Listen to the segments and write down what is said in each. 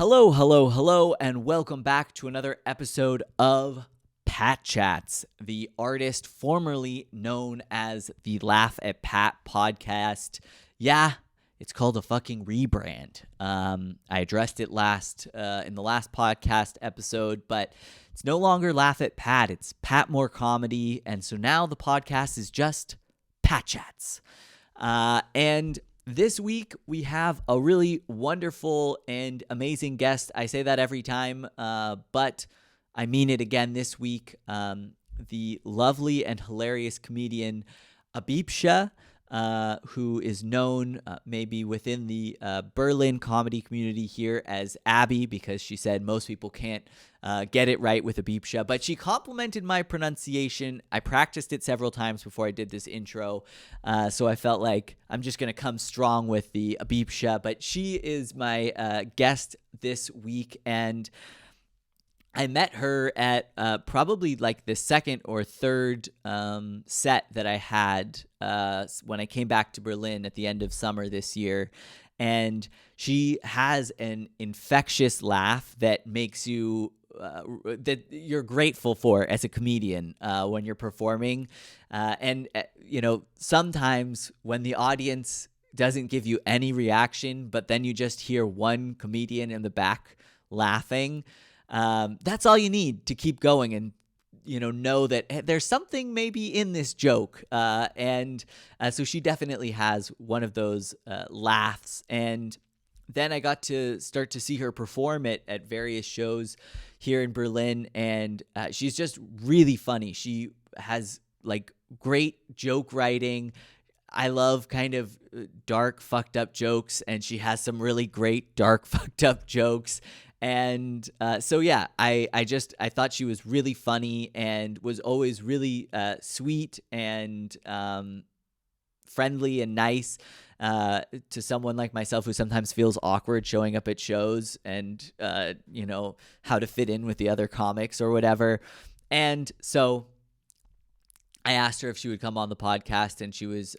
Hello, hello, hello, and welcome back to another episode of Patchats, the artist formerly known as the Laugh at Pat podcast. Yeah, it's called a fucking rebrand. I addressed it in the last podcast episode, but it's no longer Laugh at Pat. It's Pat More Comedy, and so now the podcast is just Patchats. And this week, we have a really wonderful and amazing guest. I say that every time, but I mean it again this week. The lovely and hilarious comedian Abhipsha, who is known maybe within the Berlin comedy community here as Abby, because she said most people can't get it right with Abhipsha, but she complimented my pronunciation. I practiced it several times before I did this intro, so I felt like I'm just going to come strong with the Abhipsha, but she is my guest this week, and I met her at probably like the second or third set that I had when I came back to Berlin at the end of summer this year. And she has an infectious laugh that makes you, that you're grateful for as a comedian when you're performing. Sometimes when the audience doesn't give you any reaction, but then you just hear one comedian in the back laughing, that's all you need to keep going and, know that there's something maybe in this joke. So she definitely has one of those laughs. And then I got to start to see her perform at various shows here in Berlin. And she's just really funny. She has like great joke writing. I love kind of dark, fucked up jokes. And she has some really great dark, fucked up jokes. And I thought she was really funny and was always really sweet and friendly and nice to someone like myself who sometimes feels awkward showing up at shows and, how to fit in with the other comics or whatever. And so I asked her if she would come on the podcast, and she was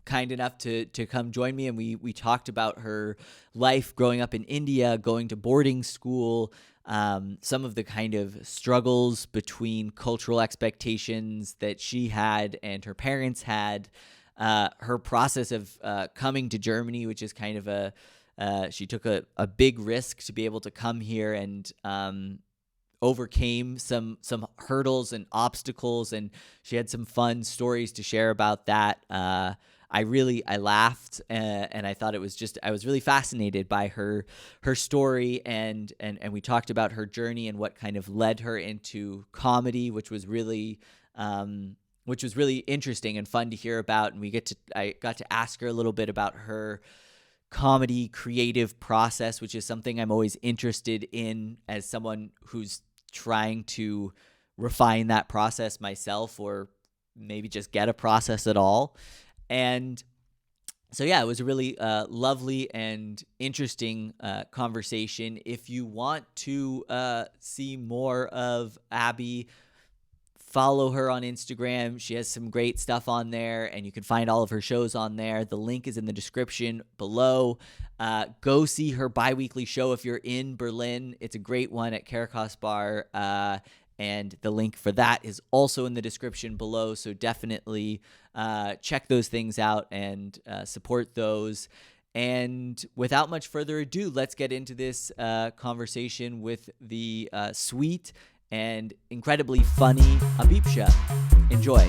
kind enough to come join me, and we talked about her life growing up in India, going to boarding school, some of the kind of struggles between cultural expectations that she had and her parents had, her process of coming to Germany, which is kind of she took a big risk to be able to come here, and overcame some hurdles and obstacles, and she had some fun stories to share about that. I laughed, and I thought I was really fascinated by her story, and we talked about her journey and what kind of led her into comedy, which was really interesting and fun to hear about. And I got to ask her a little bit about her comedy creative process, which is something I'm always interested in as someone who's trying to refine that process myself, or maybe just get a process at all. And so, yeah, it was a really lovely and interesting conversation. If you want to see more of Abby, follow her on Instagram. She has some great stuff on there, and you can find all of her shows on there. The link is in the description below. Go see her bi-weekly show if you're in Berlin. It's a great one at Caracas Bar. And the link for that is also in the description below. So definitely check those things out and support those. And without much further ado, let's get into this conversation with the sweet and incredibly funny Abhipsha. Enjoy.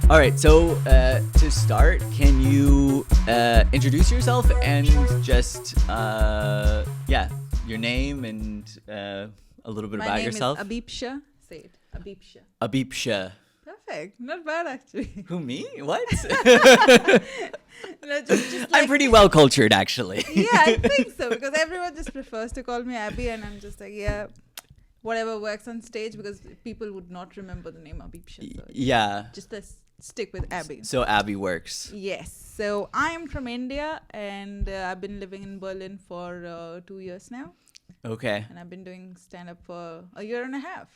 All right, so to start, can you introduce yourself and just, your name and a little bit about yourself? My name is Abhipsha. Say it, Abhipsha. Abhipsha. Perfect. Not bad, actually. Who, me? What? No, just like, I'm pretty well cultured, actually. Yeah, I think so, because everyone just prefers to call me Abby, and I'm just like, yeah, whatever works on stage, because people would not remember the name Abhipsha. So yeah. Just let's stick with Abby. So Abby works. Yes. So I'm from India, and I've been living in Berlin for 2 years now. Okay. And I've been doing stand-up for a year and a half.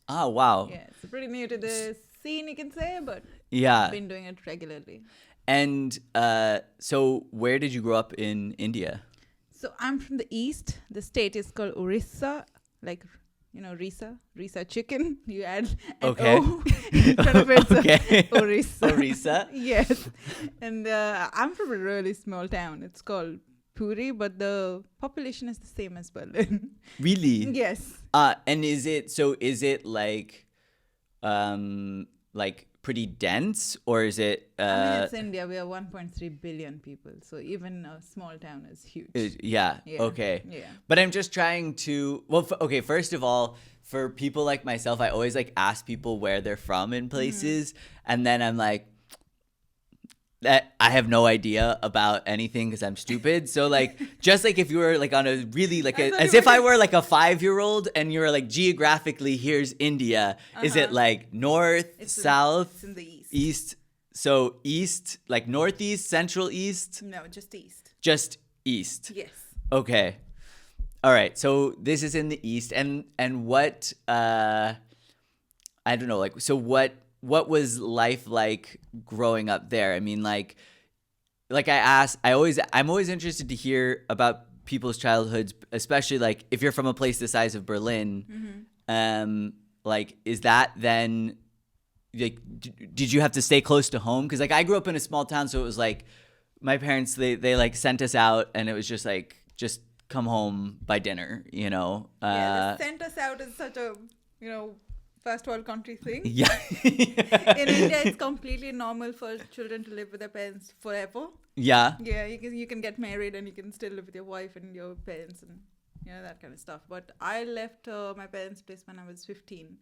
Oh, wow. Yeah, so pretty new to the scene, you can say, but Yeah. been doing it regularly. And so where did you grow up in India? So I'm from the east. The state is called Orissa, like, Risa chicken. You add an Okay. O in front of it. So Okay. Orissa. Orissa? Yes. And I'm from a really small town. It's called Puri, but the population is the same as Berlin. Really? Yes. And is it like pretty dense, or is it I mean, it's India. We are 1.3 billion people. So even a small town is huge. yeah, okay. Yeah. But I'm just trying to, well, okay, first of all, for people like myself, I always like ask people where they're from in places, and then I'm like, that I have no idea about anything because I'm stupid. So like, just like if you were like on a really like as if I were like a 5-year-old and you were like geographically, here's India. Is it like north, south, It's in the east. east? So east, like northeast, central east? No, just east. Just east. Yes. Okay. All right. So this is in the east, and what I don't know, like, so what was life like growing up there? I mean, like I'm always interested to hear about people's childhoods, especially like if you're from a place the size of Berlin. Like, is that then like, did you have to stay close to home? Because like I grew up in a small town, so it was like my parents they like sent us out, and it was just like just come home by dinner, Yeah, the sent us out is such a first world country thing. Yeah. In India, it's completely normal for children to live with their parents forever. Yeah. Yeah, you can get married and you can still live with your wife and your parents and that kind of stuff. But I left my parents' place when I was 15.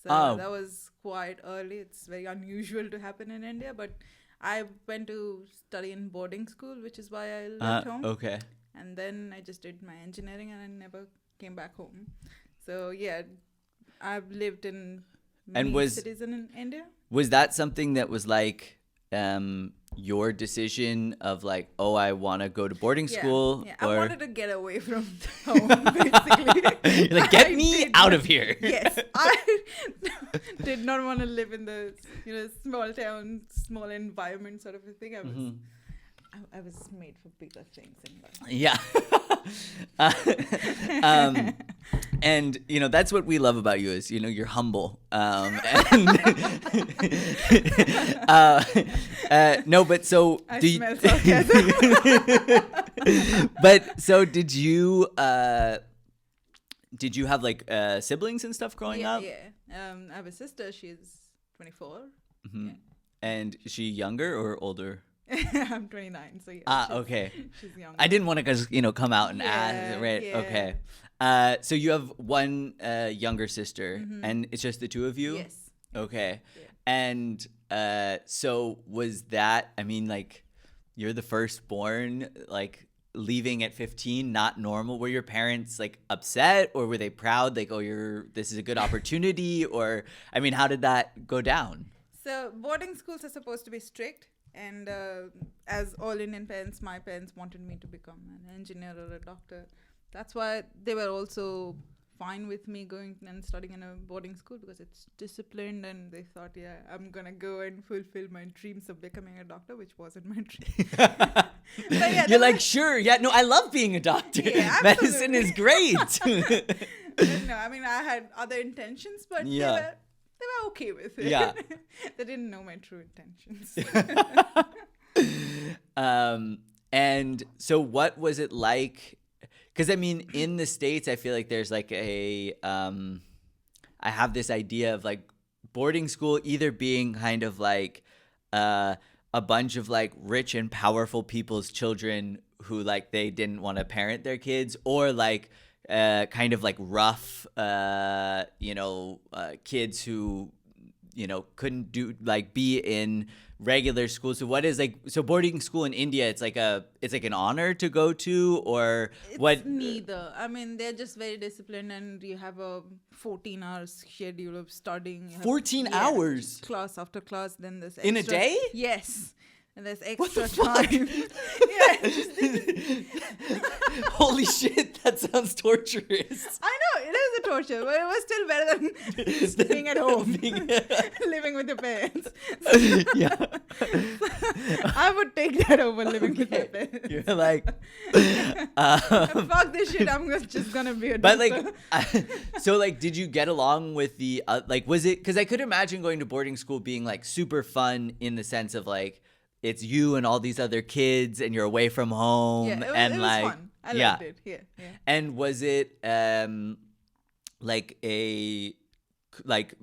So that was quite early. It's very unusual to happen in India. But I went to study in boarding school, which is why I left home. Okay. And then I just did my engineering and I never came back home. So yeah, I've lived in many cities in India. Was that something that was like your decision of like, oh, I want to go to boarding school? Yeah, or... I wanted to get away from home, basically. You're like, get me out of here. Yes, I did not want to live in the small town, small environment sort of a thing. I was made for bigger things in life. Yeah. And that's what we love about you is you're humble. No, but so I smell sarcasm. But so did you have like siblings and stuff growing up? Yeah. I have a sister. She's 24. Mm-hmm. Yeah. And is she younger or older? I'm 29, so yeah. Okay. She's younger. I didn't want to come out and ask, right? Yeah. Okay. So you have one younger sister, and it's just the two of you? Yes. Okay. Yeah. And so was that, I mean, like, you're the firstborn, like, leaving at 15, not normal? Were your parents, like, upset, or were they proud, like, oh, this is a good opportunity? Or, I mean, how did that go down? So boarding schools are supposed to be strict. And as all Indian parents, my parents wanted me to become an engineer or a doctor. That's why they were also fine with me going and studying in a boarding school, because it's disciplined, and they thought, I'm going to go and fulfill my dreams of becoming a doctor, which wasn't my dream. You're like, sure, no, I love being a doctor. Yeah, medicine is great. No, I mean, I had other intentions, but they were okay with it. Yeah. They didn't know my true intentions. And so what was it like? Because, I mean, in the States, I feel like there's like I have this idea of like boarding school either being kind of like a bunch of like rich and powerful people's children who like they didn't want to parent their kids, or like kind of like rough, kids who, couldn't be in regular school. So what is so boarding school in India, it's like an honor to go to, or what? It's neither. I mean, they're just very disciplined, and you have a 14-hour schedule of studying. 14 hours? Class after class, then there's extra. In a day? Yes. And there's extra time. Holy shit, that sounds torturous. I know, it is a torture, but it was still better than being at home, living with your parents. Yeah. I would take that over living with my parents. You're like, fuck this shit. I'm just gonna be a but doctor. like, so like, did you get along with the like? Was it because I could imagine going to boarding school being like super fun in the sense of like it's you and all these other kids and you're away from home Yeah, and it was like fun. I liked it. Yeah. And was it like a like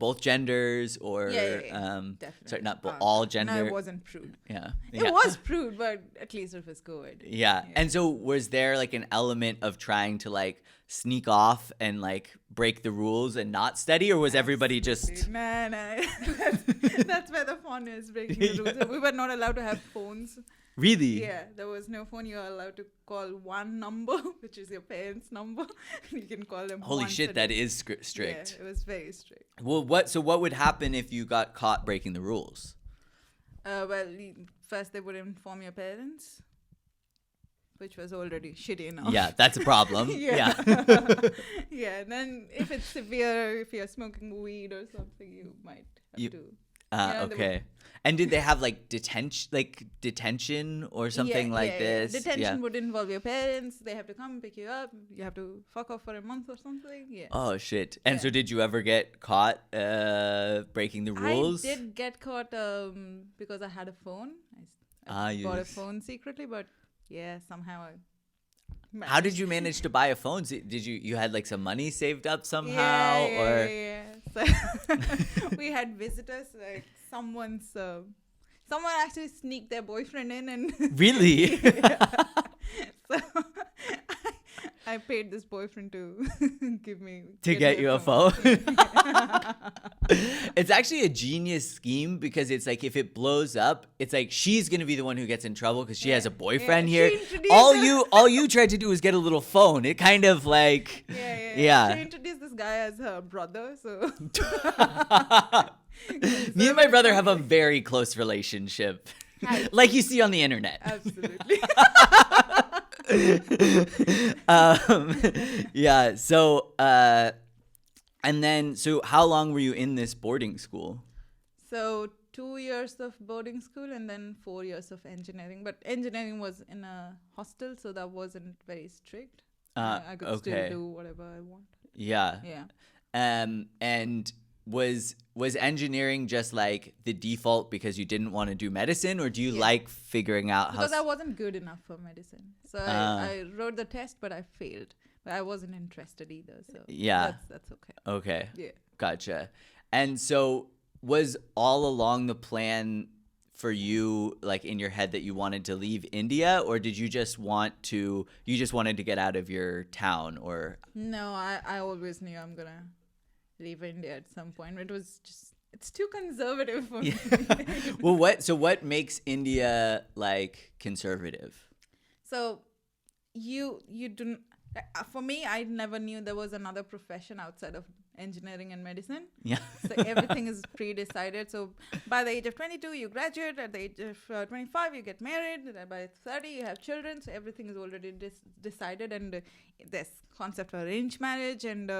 both genders or Definitely. sorry, not all gender? No, it wasn't prude. Yeah. It was prude, but at least it was good. Yeah. And so was there like an element of trying to like sneak off and like break the rules and not study, or was everybody just No. That's where the fun is, breaking the rules. We were not allowed to have phones. really? Yeah, there was no phone. You are allowed to call one number, which is your parents' number. You can call them. Holy once shit, a that day. is strict. Yeah, it was very strict. Well, what would happen if you got caught breaking the rules? Well, first they would inform your parents, which was already shitty enough. Yeah, that's a problem. Yeah. Yeah, and then if it's severe, if you're smoking weed or something, you might have to. Okay. And did they have like detention or something this? Detention would involve your parents. They have to come pick you up. You have to fuck off for a month or something. Yeah. Oh shit. And so did you ever get caught breaking the rules? I did get caught because I had a phone. I bought a phone secretly, but yeah, somehow I managed. How did you manage to buy a phone? Did you had like some money saved up somehow Yeah. So we had visitors, like someone actually sneaked their boyfriend in and Really? So I paid this boyfriend to get you a phone. It's actually a genius scheme because it's like if it blows up, it's like she's gonna be the one who gets in trouble because she has a boyfriend here. All you tried to do was get a little phone. It kind of like She introduced this guy as her brother, so me and my brother have a very close relationship, like you see on the internet. Absolutely. Yeah. So, and then, so how long were you in this boarding school? So 2 years of boarding school and then 4 years of engineering. But engineering was in a hostel, so that wasn't very strict. I could still do whatever I want. Yeah. Yeah. And was engineering just like the default because you didn't want to do medicine, or do you like figuring out because I wasn't good enough for medicine, so I wrote the test but I failed, but I wasn't interested either, so that's okay. Yeah, Gotcha. And so was all along the plan for you, like in your head, that you wanted to leave India, or did you just wanted to get out of your town? Or no, I always knew I'm gonna leave India at some point. It was just, it's too conservative for me. Well, what makes India like conservative? So you do, for me, I never knew there was another profession outside of engineering and medicine. Yeah. So everything is pre-decided. So by the age of 22 you graduate, at the age of 25 you get married, by 30 you have children, so everything is already decided. And this concept of arranged marriage and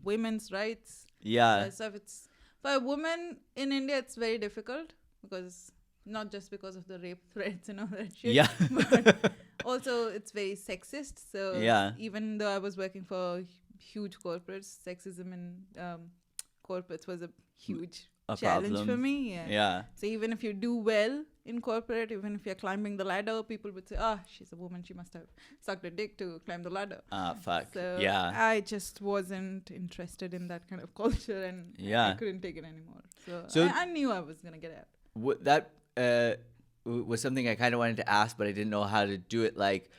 women's rights. So if it's for a woman in India, it's very difficult, because not just because of the rape threats and all that shit, but also it's very sexist. So even though I was working for huge corporates, sexism in corporates was a huge challenge for me. So even if you do well in corporate, even if you're climbing the ladder, people would say, she's a woman, she must have sucked a dick to climb the ladder. So I just wasn't interested in that kind of culture, and I couldn't take it anymore. So I knew I was gonna get out. That was something I kind of wanted to ask, but I didn't know how to do it like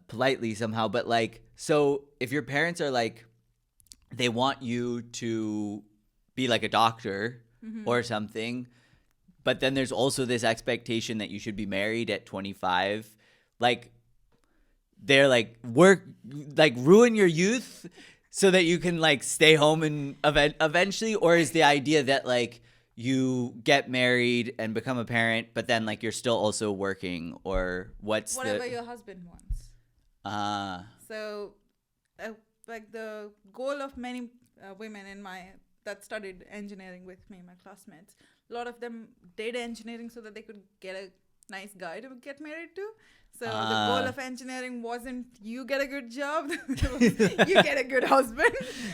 politely somehow. But like, so if your parents are like, they want you to be like a doctor or something, but then there's also this expectation that you should be married at 25, like they're like, work, like ruin your youth so that you can like stay home and eventually, or is the idea that like you get married and become a parent, but then like you're still also working, or whatever your husband wants. So like the goal of many women that studied engineering with me, my classmates, a lot of them did engineering so that they could get a nice guy to get married to. So the goal of engineering wasn't you get a good job, it was you get a good husband.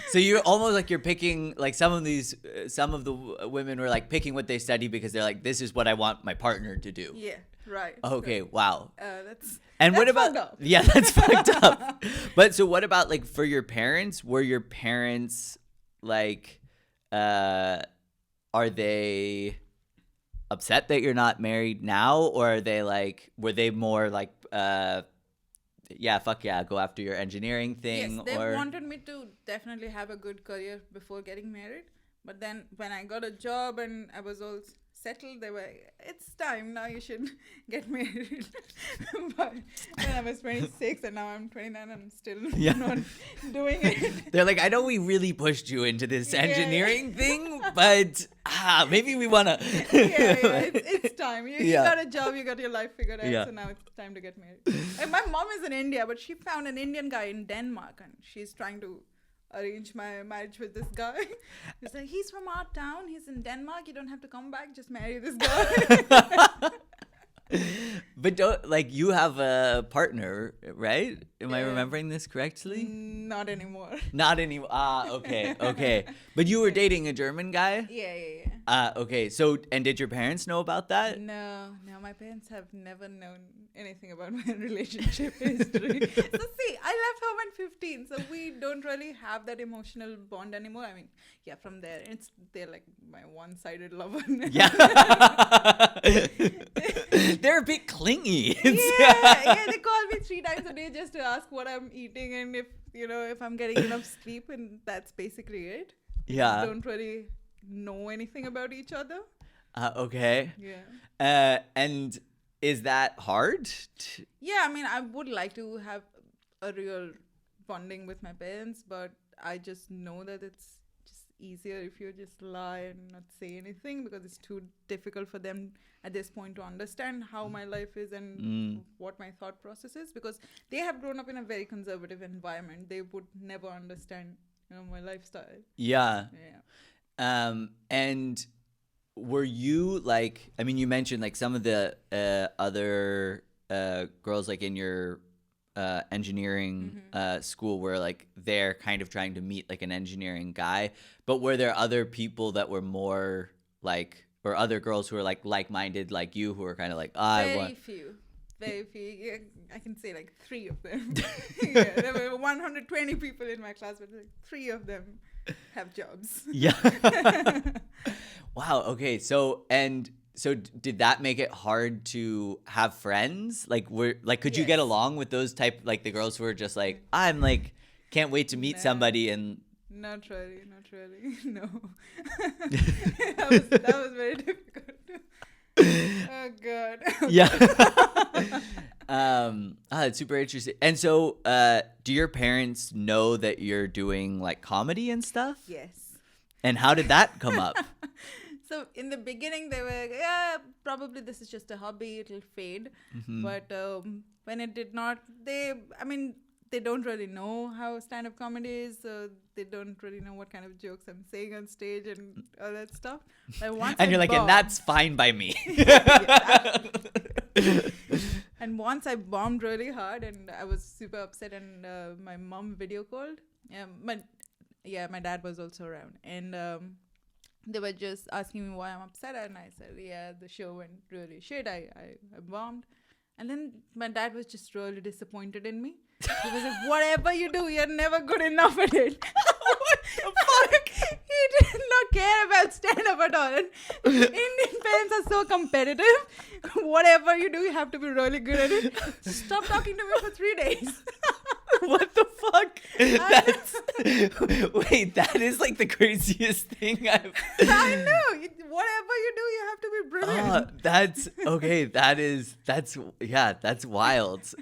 So you're almost like you're picking, like some of the women were like picking what they study because they're like, this is what I want my partner to do. Yeah, right. Okay, wow. That's what about, fucked up. yeah, that's fucked up. But so what about like for your parents? Were your parents like, are they upset that you're not married now, or are they like, were they more like yeah, fuck yeah, go after your engineering thing? Yes, they or wanted me to definitely have a good career before getting married, but then when I got a job and I was all settled, they were, it's time now, you should get married. But when I was 26 and now I'm 29 and I'm still not doing it. They're like, I know we really pushed you into this engineering thing, but maybe we want to. It's time. You got a job, you got your life figured out, so now it's time to get married. And my mom is in India, but she found an Indian guy in Denmark and she's trying to arrange my marriage with this guy. He's like, he's from our town, he's in Denmark, you don't have to come back, just marry this guy. But don't, like, you have a partner, right? Am I remembering this correctly? Not anymore. Not anymore. Okay. But you were dating a German guy? Yeah. Okay. So, and did your parents know about that? No, my parents have never known anything about my relationship history. So see, I left home at 15, so we don't really have that emotional bond anymore. I mean, yeah, from there, they're like my one-sided lover. Yeah. They're a bit clingy. Yeah, they call me 3 times a day just to ask what I'm eating and if I'm getting enough sleep, and that's basically it. Yeah. We don't really know anything about each other. Okay. Yeah. And is that hard? Yeah, I mean, I would like to have a real bonding with my parents, but I just know that it's just easier if you just lie and not say anything, because it's too difficult for them at this point to understand how my life is and what my thought process is, because they have grown up in a very conservative environment. They would never understand, my lifestyle. Yeah. And were you like, I mean, you mentioned like some of the other girls like in your engineering school were like they're kind of trying to meet like an engineering guy, but were there other people that were more like, or other girls who were like-minded like you, who were kind of like, very few. Yeah, I can say like 3 of them. Yeah, there were 120 people in my class, but like 3 of them have jobs. Yeah. Wow. Okay. So did that make it hard to have friends? Like, could you get along with those type, like the girls who were just like, I'm like, can't wait to meet somebody, and not really. No. that was very difficult. Oh God. Yeah. It's super interesting. And so, do your parents know that you're doing like comedy and stuff? Yes. And how did that come up? So in the beginning, they were, yeah, probably this is just a hobby, it'll fade. But when it did not, they don't really know how stand-up comedy is, so they don't really know what kind of jokes I'm saying on stage and all that stuff. But once and you're like, and that's fine by me. And once I bombed really hard, and I was super upset, and my mom video called. My dad was also around, and they were just asking me why I'm upset, and I said, yeah, the show went really shit. I bombed. And then my dad was just really disappointed in me. He was like, whatever you do, you're never good enough at it. What the fuck? He did not care about stand-up at all. And Indian parents are so competitive. Whatever you do, you have to be really good at it. Stop talking to me for 3 days. What the fuck? Wait, that is like the craziest thing I've... I know. Whatever you do, you have to be brilliant. That's okay. That's wild.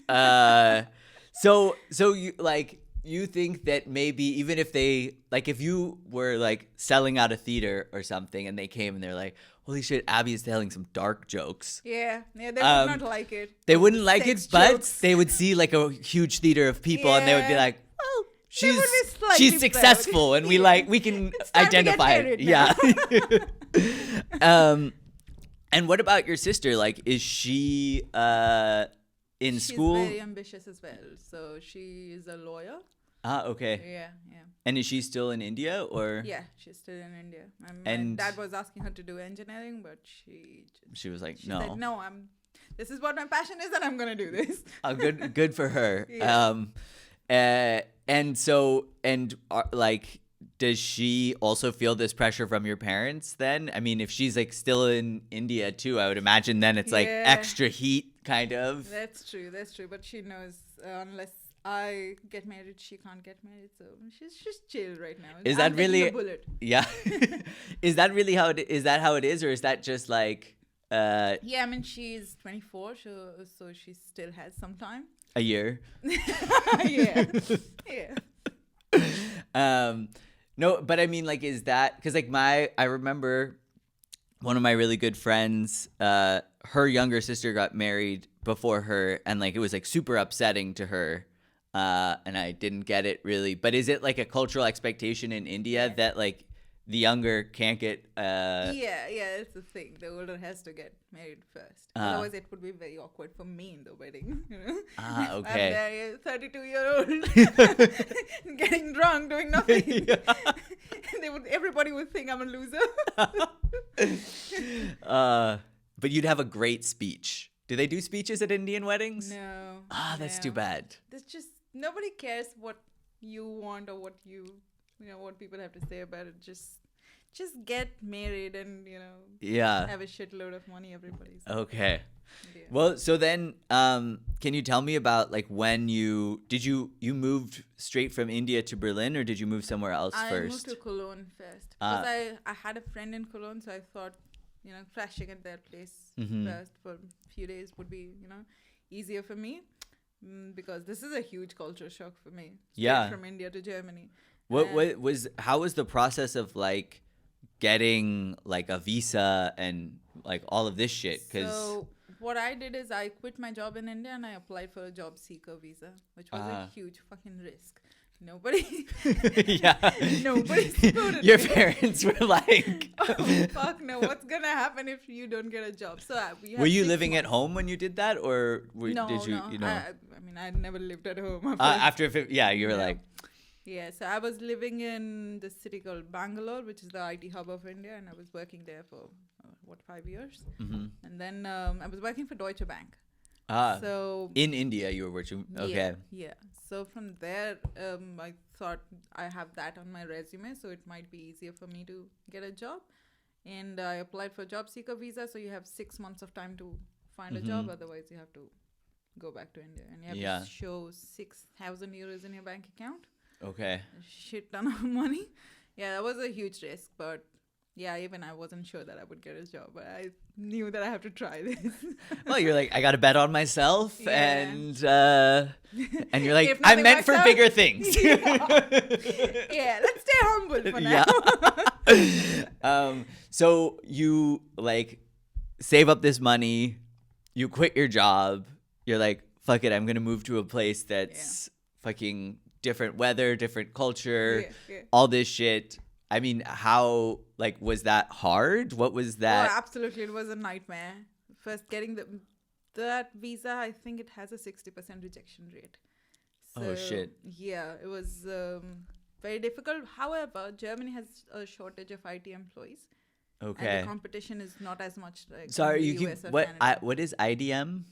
So you like, you think that maybe even if they, like, if you were like selling out a theater or something and they came and they're like, holy shit, Abby is telling some dark jokes. Yeah, they would not like it. They wouldn't like it, but jokes. they would see like a huge theater of people and they would be like, oh, she's would be slightly she's proud. successful, and we can It's time to get identify it. married Yeah. now. And what about your sister? Like, is she in school? She's very ambitious as well. So she is a lawyer. Okay. Yeah. And is she still in India or? Yeah, she's still in India. And- my dad was asking her to do engineering, but she She was like, she no. said, no, this is what my passion is, and I'm gonna do this. Good for her. Yeah. Like, does she also feel this pressure from your parents then? I mean, if she's like still in India too, I would imagine then it's like Yeah. extra heat kind of. That's true. But she knows unless I get married, she can't get married. So she's just chill right now. Is I'm that taking really- a bullet? Yeah. Is that really how is that how it is, or is that just like Yeah, I mean she's 24, so she still has some time. a year? Yeah. No, but I mean, like, is that because like I remember one of my really good friends, her younger sister got married before her, and like it was like super upsetting to her, and I didn't get it really. But is it like a cultural expectation in India that like the younger can't get? Yeah, it's the thing. The older has to get married first. Otherwise, it would be very awkward for me in the wedding. You know? Okay. I'm there, 32-year-old, getting drunk, doing nothing. Everybody would think I'm a loser. But you'd have a great speech. Do they do speeches at Indian weddings? No. That's no. too bad. There's just nobody cares what you want or what what people have to say about it. Just get married and Yeah. have a shitload of money. Everybody's Okay. yeah. Well, so then, can you tell me about like when you moved straight from India to Berlin, or did you move somewhere else I first? moved to Cologne first because I had a friend in Cologne, so I thought crashing at that place first for a few days would be easier for me because this is a huge culture shock for me. Yeah. From India to Germany. How was the process of like getting like a visa and like all of this shit? So what I did is I quit my job in India and I applied for a job seeker visa, which was a huge fucking risk. Nobody supported Your me. parents were like, Oh, fuck no, what's gonna happen if you don't get a job? So were you living at home when you did that, or did you I mean, I never lived at home. you were like, Yeah, so I was living in the city called Bangalore, which is the IT hub of India, and I was working there for 5 years, and then I was working for Deutsche Bank. So in India you were working. Okay. Yeah. So from there, I thought I have that on my resume, so it might be easier for me to get a job. And I applied for job seeker visa, so you have 6 months of time to find a job. Otherwise, you have to go back to India, and you have to show 6,000 euros in your bank account. Okay. A shit ton of money. Yeah, that was a huge risk, but yeah, even I wasn't sure that I would get a job, but I knew that I have to try this. Well, you're like, I got to bet on myself, Yeah. and you're like, If I'm nothing meant works for out- bigger things. Yeah, let's stay humble for now. So you like save up this money, you quit your job, you're like, fuck it, I'm gonna move to a place that's fucking different weather, different culture, Yeah. all this shit. I mean, how was that hard? What was that? Oh, absolutely, it was a nightmare. First, getting that visa, I think it has a 60% rejection rate. So, Oh, shit. Yeah, it was very difficult. However, Germany has a shortage of IT employees. Okay. And the competition is not as much like Sorry, in you the keep US or what? Canada. What is IDM?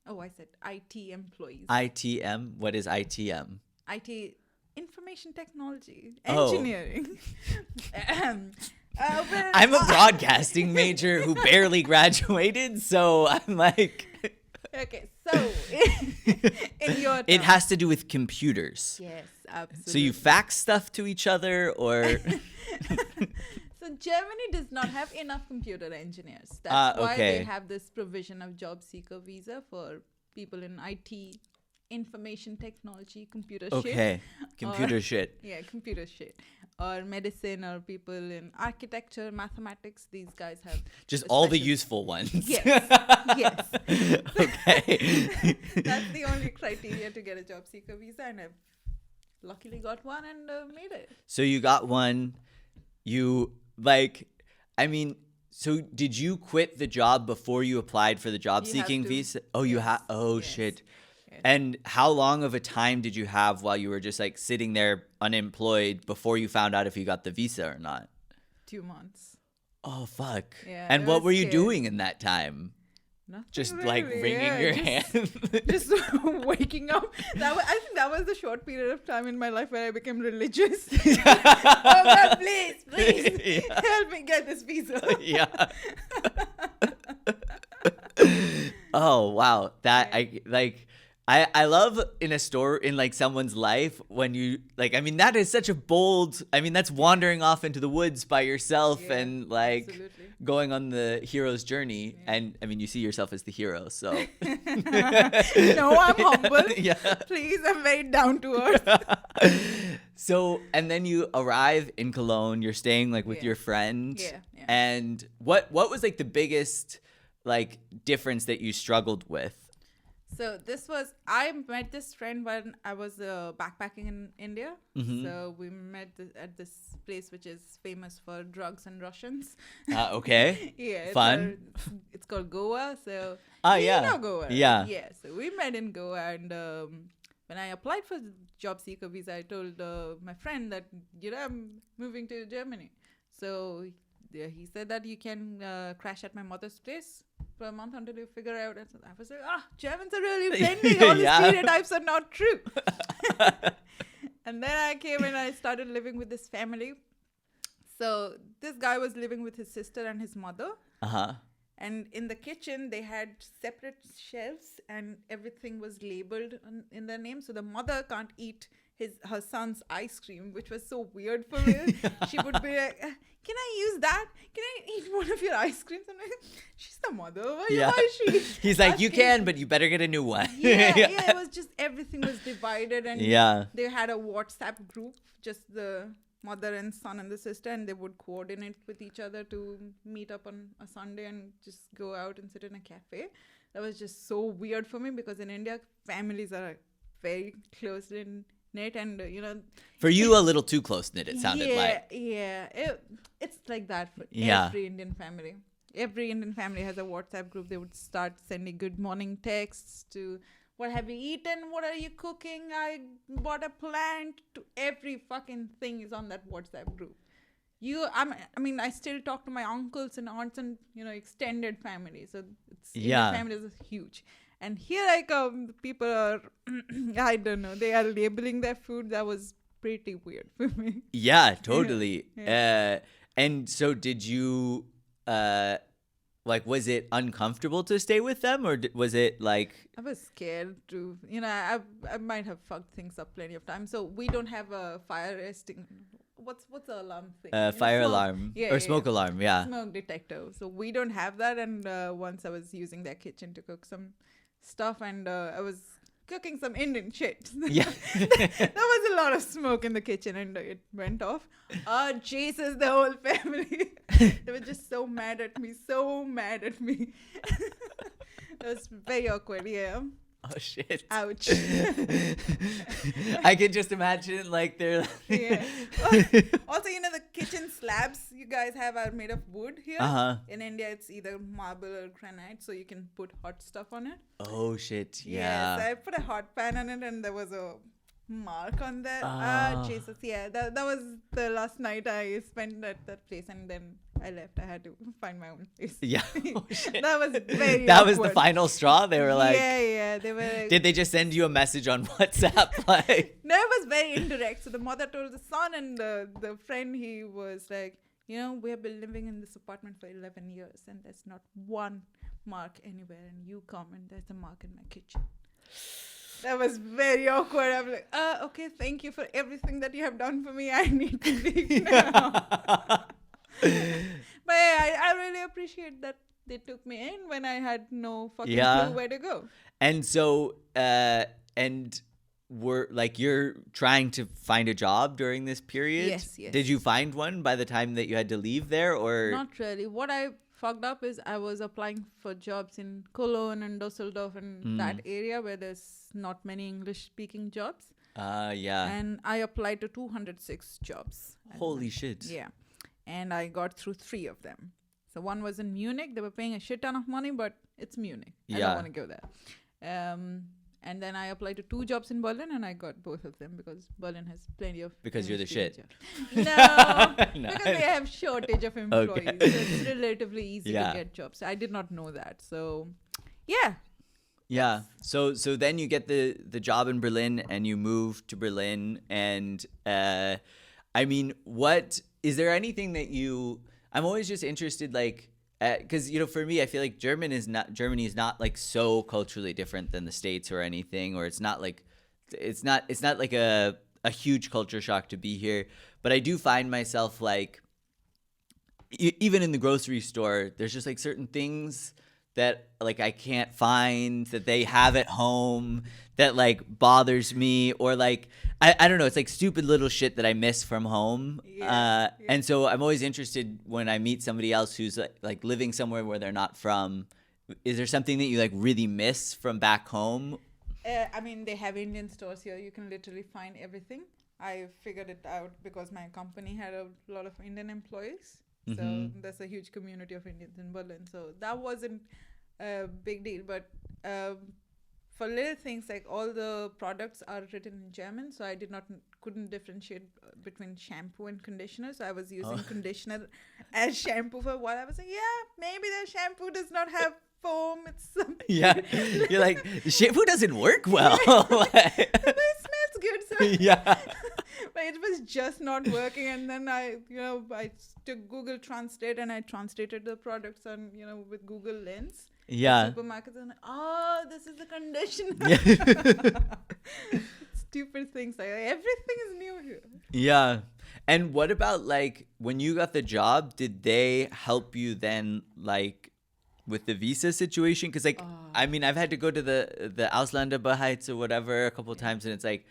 Oh, I said IT employees. ITM. What is ITM? IT, information technology, Oh. engineering. I'm a broadcasting major who barely graduated, so I'm like, Okay, so in your it terms- has to do with computers. Yes, absolutely. So you fax stuff to each other, or So Germany does not have enough computer engineers. That's why okay. they have this provision of job seeker visa for people in IT, information technology, computer shit. okay, computer shit. Yeah, computer shit. Or medicine, or people in architecture, mathematics. These guys have Just a all the special- useful ones. Yes, yes. Okay. That's the only criteria to get a job seeker visa, and I've luckily got one and made it. So you got one. You like, I mean, so did you quit the job before you applied for the job You seeking have to. visa? Oh, you Yes. have. Oh, Yes. shit. Yes. And how long of a time did you have while you were just like sitting there unemployed before you found out if you got the visa or not? 2 months. Oh, fuck. Yeah, And it what was were you scary. doing in that time? Nothing Just really, like wringing yeah, your just- hand? Just waking up. I think that was the short period of time in my life where I became religious. Oh God, please, Yeah. help me get this visa. Yeah. Oh, wow. That I like I love in a store in like someone's life when you like, I mean, that is such a bold, I mean, that's wandering off into the woods by yourself Yeah, and like absolutely. going on the hero's journey. Yeah. And I mean, you see yourself as the hero. So No, I'm humble. yeah. Please, I'm very down to earth. So, and then you arrive in Cologne, you're staying like with Yeah. your friend. Yeah, yeah. And what was like the biggest like difference that you struggled with? So I met this friend when I was backpacking in India. Mhm. So we met at this place which is famous for drugs and Russians. Okay. Yeah, Fun. It's called Goa. So Yeah. you know Goa. Yeah. Yeah. So we met in Goa, and when I applied for the job seeker visa, I told my friend that I'm moving to Germany. So he said that you can crash at my mother's place for a month until you figure out. And so I was like, Germans are really friendly. All the Yeah. stereotypes are not true. And then I came and I started living with this family. So this guy was living with his sister and his mother. Uh-huh. And in the kitchen, they had separate shelves and everything was labeled in their name. So the mother can't eat her son's ice cream, which was so weird for me. She would be like, can I use that? Can I eat one of your ice creams? I'm like, she's the mother. Why is she? He's like, you asking- can, but you better get a new one. Yeah, it was just everything was divided. And Yeah. they had a WhatsApp group, just the mother and son and the sister, and they would coordinate with each other to meet up on a Sunday and just go out and sit in a cafe. That was just so weird for me because in India, families are very close in knit, and For you, a little too close knit, it sounded like. It's like that for Yeah. every Indian family. Every Indian family has a WhatsApp group. They would start sending good morning texts to what have you eaten? What are you cooking? I bought a plant. To every fucking thing is on that WhatsApp group. I still talk to my uncles and aunts and extended family. So Yeah. Indian families is huge. And here I come, people are I don't know. They are labeling their food. That was pretty weird for me. Yeah, totally. Yeah. And so did you was it uncomfortable to stay with them, or was it like I was scared to, I might have fucked things up plenty of times. So we don't have a fire what's the alarm thing? fire Smoke- alarm Yeah, or yeah, smoke yeah. alarm? Yeah. Smoke detector. So we don't have that. And once I was using their kitchen to cook some stuff, and I was cooking some Indian shit. Yeah. There was a lot of smoke in the kitchen, and it went off. Jesus, the whole family. They were just so mad at me. It was very awkward, yeah. Oh shit. Ouch. I can just imagine like they're Yeah. Also, the kitchen slabs you guys have are made of wood here. Uh-huh. In India, it's either marble or granite, so you can put hot stuff on it. Oh shit. Yes, Yeah. I put a hot pan on it, and there was a mark on there. Ah. Jesus, yeah. That was the last night I spent at that place, and then I left. I had to find my own place. Yeah. Oh, shit. That was very That was the awkward. final straw. They were like, yeah. They were like, did they just send you a message on WhatsApp? Like, no, it was very indirect. So the mother told the son, and the friend, he was like, we have been living in this apartment for 11 years, and there's not one mark anywhere, and you come, and there's a mark in my kitchen. That was very awkward. I'm like, okay, thank you for everything that you have done for me. I need to leave now. But yeah, I really appreciate that they took me in when I had no fucking clue where to go. And so, and were like, you're trying to find a job during this period? Yes. Did you find one by the time that you had to leave there, or? Not really. What I fucked up is I was applying for jobs in Cologne and Dusseldorf and that area where there's not many English speaking jobs. Yeah. And I applied to 206 jobs. Holy shit. Yeah. And I got through 3 of them. So one was in Munich. They were paying a shit ton of money, but it's Munich. I don't want to go there. And then I applied to 2 jobs in Berlin, and I got both of them because Berlin has plenty of... Because you're the shit. No, No. because they have shortage of employees. Okay. So it's relatively easy to get jobs. I did not know that. So, yeah. Yeah. So then you get the job in Berlin and you move to Berlin. And I mean, is there anything that I'm always just interested, like, because, for me, I feel like Germany is not like so culturally different than the States or anything, or it's not like a huge culture shock to be here. But I do find myself like, even in the grocery store, there's just like certain things that like I can't find that they have at home that like bothers me, or like I don't know, it's like stupid little shit that I miss from home. And so I'm always interested when I meet somebody else who's like living somewhere where they're not from. Is there something that you like really miss from back home? I mean, they have Indian stores here. You can literally find everything. I figured it out because my company had a lot of Indian employees. So there's a huge community of Indians in Berlin. So that wasn't a big deal. But for little things, like all the products are written in German. So I couldn't differentiate between shampoo and conditioner. So I was using conditioner as shampoo for a while. I was like, yeah, maybe the shampoo does not have foam. It's something. Yeah. You're like, the shampoo doesn't work well. But it smells good. So Yeah. but it was just not working. And then I took Google Translate and I translated the products on, with Google Lens. Yeah. Supermarkets, and this is the conditioner. Stupid things. Like everything is new here. Yeah. And what about like when you got the job, did they help you then like with the visa situation? Because like, I mean, I've had to go to the Ausländerbehörde or whatever a couple of times, and it's like,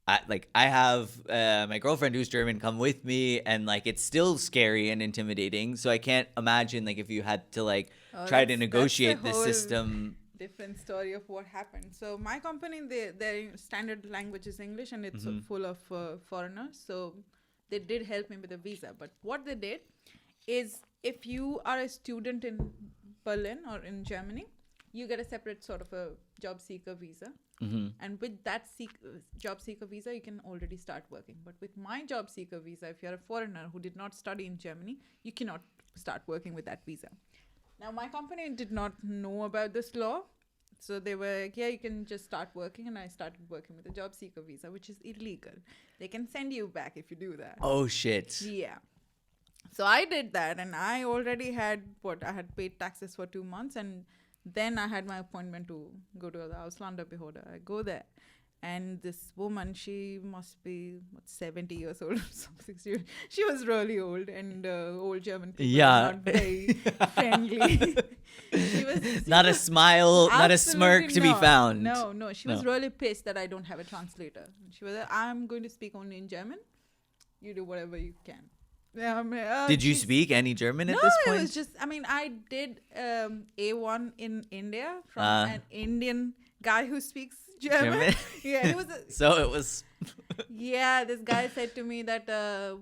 I have my girlfriend who's German come with me, and like it's still scary and intimidating. So I can't imagine like if you had to like try to negotiate the system. Different story of what happened. So my company, their standard language is English, and it's full of foreigners. So they did help me with the visa. But what they did is, if you are a student in Berlin or in Germany, you get a separate sort of a job seeker visa. And with that job seeker visa, you can already start working. But with my job seeker visa, if you're a foreigner who did not study in Germany, you cannot start working with that visa. Now, my company did not know about this law. So they were like, yeah, you can just start working. And I started working with a job seeker visa, which is illegal. They can send you back if you do that. Oh, shit. Yeah. So I did that, and I already had I had paid taxes for 2 months, and then I had my appointment to go to the Ausländerbehörde. I go there, and this woman, she must be 70 years old or something. She was really old, and old German people are not very friendly. Not a smile, not a smirk to be found. No. She was really pissed that I don't have a translator. She was like, I'm going to speak only in German. You do whatever you can. Did you speak any German at this point? No, it was just, I did A1 in India from an Indian guy who speaks German. Yeah, it was. So it was. Yeah, this guy said to me that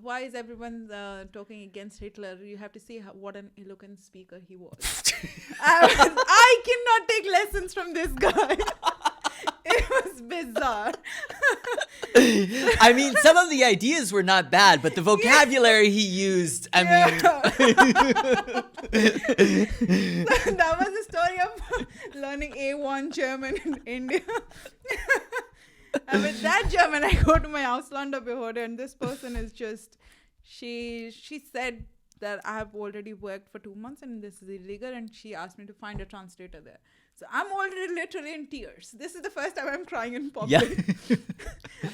why is everyone talking against Hitler? You have to see what an eloquent speaker he was. I cannot take lessons from this guy. It was bizarre. I mean, some of the ideas were not bad, but the vocabulary he used, I mean. That was the story of learning A1 German in India. And with that German, I go to my Ausländerbehörde, and this person is just, she said that I have already worked for 2 months and this is illegal, and she asked me to find a translator there. So I'm already literally in tears. This is the first time I'm crying in public. Yeah.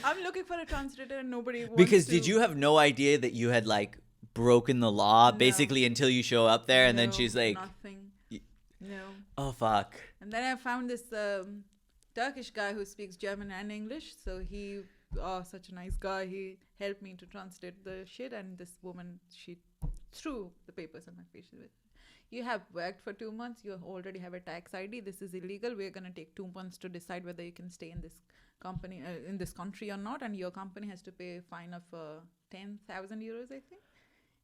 I'm looking for a translator and nobody wants Because did you have no idea that you had like broken the law basically until you show up there, and then she's like, nothing. No. Oh, fuck. And then I found this Turkish guy who speaks German and English. So such a nice guy. He helped me to translate the shit, and this woman, she threw the papers on my face. you have worked for 2 months, you already have a tax ID. This is illegal. We're gonna take 2 months to decide whether you can stay in this company in this country or not, and your company has to pay a fine of 10,000 euros, I think.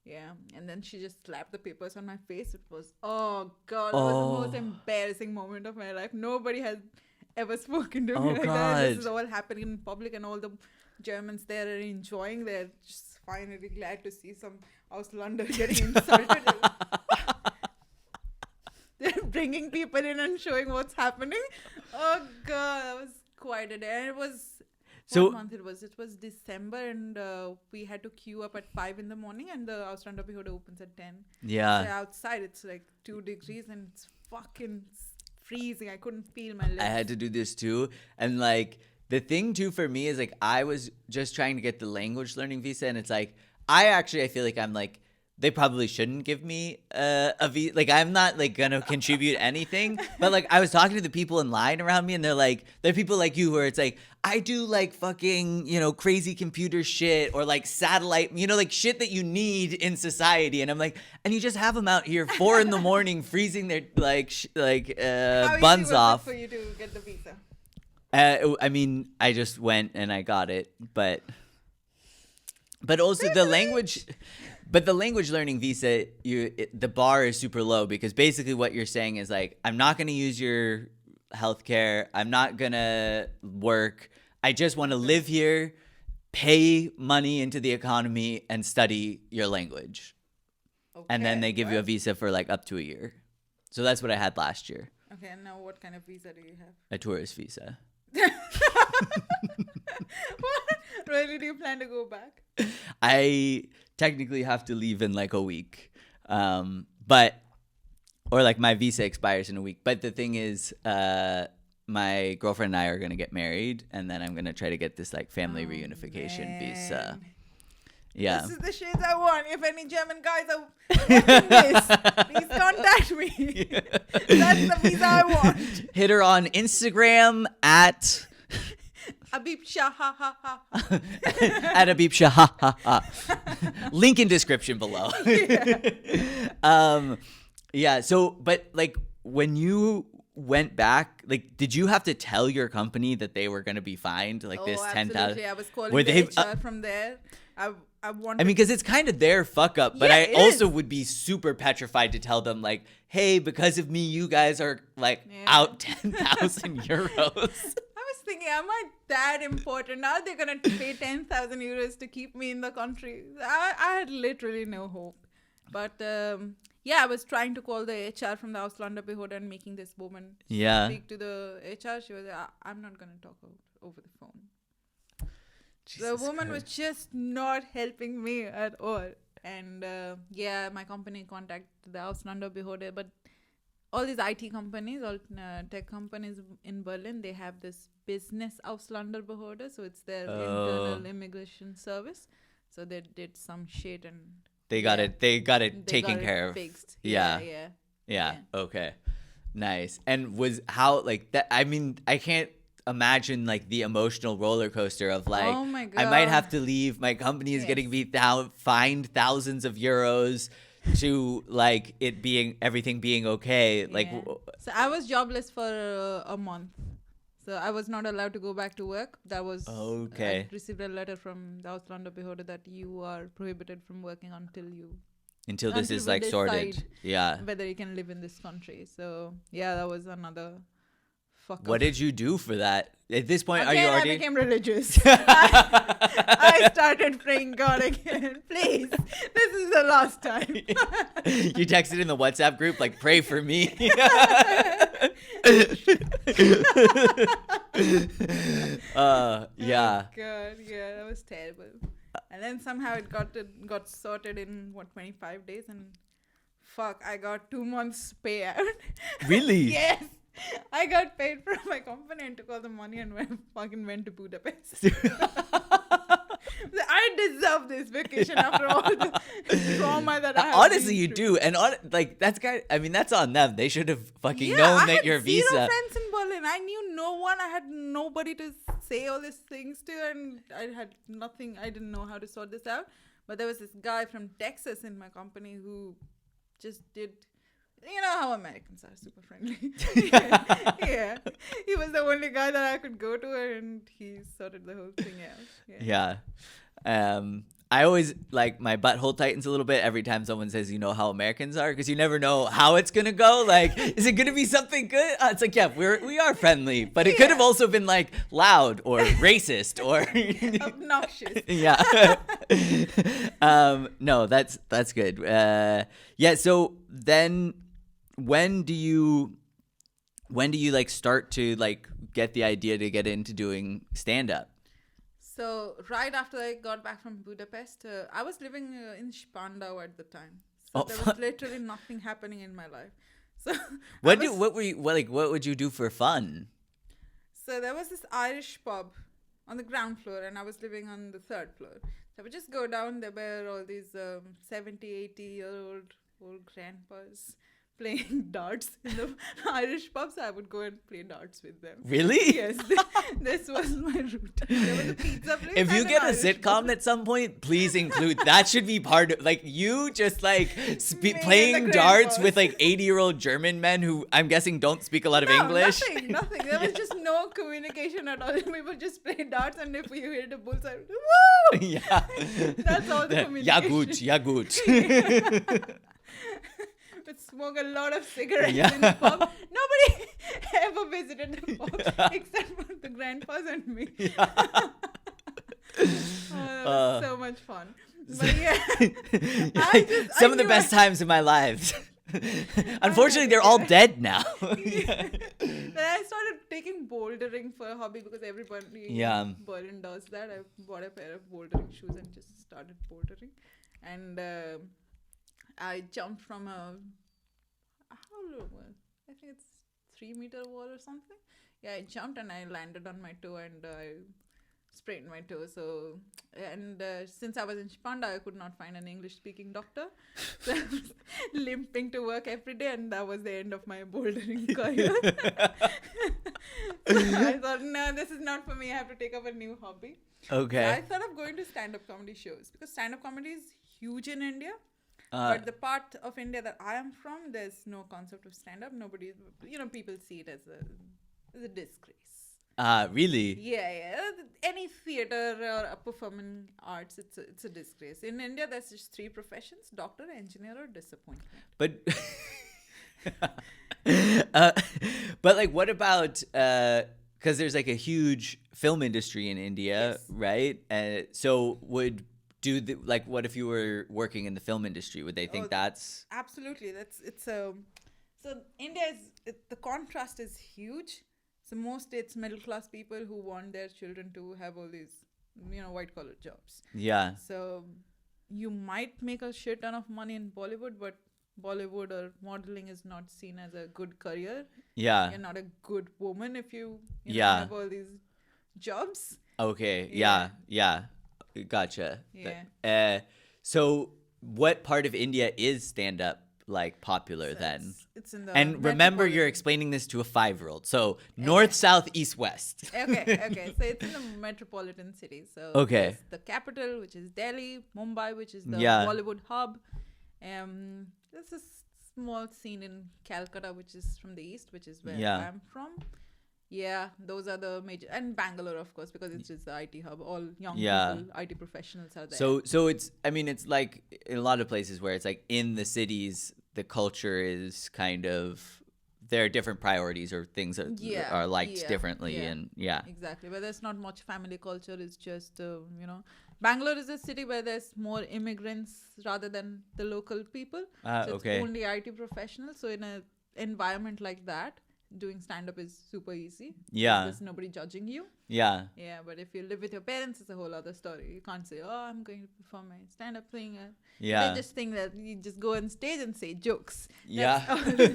Yeah, and then she just slapped the papers on my face. It was, oh god, that was the most embarrassing moment of my life. Nobody has ever spoken to me like that. This is all happening in public, and all the Germans there are enjoying. They're just finally glad to see some Auslander getting insulted. They're bringing people in and showing what's happening. Oh god, that was quite a day. And it was what month it was? It was December, and we had to queue up at 5 in the morning, and the Auslanderbehörde opens at 10. Yeah. So outside it's like 2 degrees, and it's fucking freezing. I couldn't feel my legs. I had to do this too, and like the thing too for me is like I was just trying to get the language learning visa, and it's like I feel like I'm like, they probably shouldn't give me a visa. Like, I'm not like gonna contribute anything. But like, I was talking to the people in line around me, and they're people like you where it's like, I do like fucking, crazy computer shit or like satellite, like shit that you need in society. And I'm like, and you just have them out here 4 a.m, freezing their buns off. How easy was it for you to get the visa? I mean, I just went and I got it, but also the language. But the language learning visa, the bar is super low, because basically what you're saying is like, I'm not going to use your healthcare. I'm not going to work. I just want to live here, pay money into the economy, and study your language. Okay, and then they give you a visa for like up to a year. So that's what I had last year. Okay, and now what kind of visa do you have? A tourist visa. What? Really, do you plan to go back? I technically have to leave in like a week, or like my visa expires in a week. But the thing is, my girlfriend and I are gonna get married, and then I'm gonna try to get this like family reunification visa. Yeah, this is the shit I want. If any German guys are watching this, please contact me. That's the visa I want. Hit her on Instagram at Abhipsha, ha ha ha. At Abhipsha, ha ha ha. Link in description below. Yeah. So, but like when you went back, like, did you have to tell your company that they were going to be fined like this 10,000? I was calling the HR from there. I mean, because it's kind of their fuck up, but I also would be super petrified to tell them like, hey, because of me, you guys are like out 10,000 euros. Thinking, am I that important? Now they're gonna pay 10,000 euros to keep me in the country. I had literally no hope. But I was trying to call the HR from the Auslanderbehörde and making this woman speak to the HR. She was like, I'm not gonna talk over the phone. The woman was just not helping me at all. And my company contacted the Auslanderbehörde, but all these IT companies, all tech companies in Berlin, they have this business Auslanderbehörde, so it's their internal immigration service. So they did some shit and they got it taken care of. Fixed. Yeah. Okay. Nice. And was how like that? I mean, I can't imagine like the emotional roller coaster of like, oh my God, I might have to leave. My company is getting fined thousands of euros to like everything being okay. Like, so I was jobless for a month. So I was not allowed to go back to work. That was okay. I received a letter from the Auslanderbehörde that you are prohibited from working until this is like sorted. Yeah. Whether you can live in this country. So that was another fuck up. What did you do for that? At this point, are you already? I became religious. I started praying God again. Please, this is the last time. You texted in the WhatsApp group like, pray for me. Oh God, that was terrible. And then somehow it got sorted in 25 days, and I got 2 months payout. Really? Yes. I got paid from my company and took all the money and went to Budapest. I deserve this vacation after all the trauma that I have. Honestly, you do. And that's on them. They should have fucking known that your visa. I had 0 friends in Berlin. I knew no one. I had nobody to say all these things to, and I had nothing. I didn't know how to sort this out. But there was this guy from Texas in my company who just did You know how Americans are super friendly. Yeah. He was the only guy that I could go to, and he sorted the whole thing out. Yeah. I always like my butthole tightens a little bit every time someone says, you know how Americans are, because you never know how it's gonna go. Like, is it gonna be something good? It's like, yeah, we are friendly, but it could have also been like loud or racist or obnoxious. Yeah. No, that's good. Yeah. So then, when do you like start to like get the idea to get into doing stand up? So right after I got back from Budapest, I was living in Spandau at the time. So there was literally nothing happening in my life. So what would you do for fun? So there was this Irish pub on the ground floor, and I was living on the third floor. So I would just go down. There were all these 70, 80-year-old grandpas playing darts in the Irish pub, so I would go and play darts with them. Really? Yes. This was my route. There was a pizza place. If you get a Irish sitcom pub. at some point, please include that. Should be part of like you just like playing the darts grandpas. with like 80-year-old German men who I'm guessing don't speak a lot of English. Nothing. There was just no communication at all. We would just play darts, and if we hit a bullseye, woo! Yeah. That's all the communication. Ja gut. Would smoke a lot of cigarettes Yeah. in the pub. Nobody ever visited the pub except for the grandpas and me. Yeah. That was so much fun. But yeah, Some of the best times in my life. Unfortunately, they're all dead now. Then I started taking bouldering for a hobby because everybody in Berlin does that. I bought a pair of bouldering shoes and just started bouldering. And I jumped from how low? I think it's 3-meter wall or something. Yeah, I jumped and I landed on my toe and I sprained my toe. So, and since I was in Spandau, I could not find an English-speaking doctor. So I was limping to work every day, and that was the end of my bouldering career. So I thought, no, this is not for me. I have to take up a new hobby. Okay. So I thought of going to stand-up comedy shows because stand-up comedy is huge in India. But the part of India that I am from, there's no concept of stand-up. Nobody, people see it as a disgrace. Really? Yeah. Any theater or performing arts, it's a disgrace. In India, there's just 3 professions: doctor, engineer, or disappointment. But, but like, what about? Because there's like a huge film industry in India, Yes. right? So would what if you were working in the film industry? Would they think that's Absolutely. So India the contrast is huge. So mostly it's middle class people who want their children to have all these, white collar jobs. yeah. So you might make a shit ton of money in Bollywood, but Bollywood or modeling is not seen as a good career. Yeah. You're not a good woman if you Yeah. have all these jobs. Okay. Yeah. Yeah. Gotcha. Yeah. So what part of India is stand up like popular So then? It's in the And remember, you're metropolitan- explaining this to a 5-year-old. So north, south, east, west. Okay. So it's in the metropolitan cities. So Okay. there's the capital, which is Delhi, Mumbai, which is the Yeah. Bollywood hub. There's a small scene in Calcutta, which is from the east, which is where Yeah. I'm from. Yeah, those are the major, and Bangalore, of course, because it's just the IT hub. All young Yeah. people, IT professionals are there. So it's like in a lot of places where it's like in the cities, the culture is kind of, there are different priorities or things that are liked differently. yeah. And yeah. Exactly, but there's not much family culture. It's just Bangalore is a city where there's more immigrants rather than the local people. So Okay. it's only IT professionals. So in an environment like that, doing stand-up is super easy. Yeah. There's nobody judging you. Yeah. Yeah, but if you live with your parents, it's a whole other story. You can't say, "Oh, I'm going to perform my stand-up thing." Yeah. They just think that you just go on stage and say jokes. Yeah. That's all they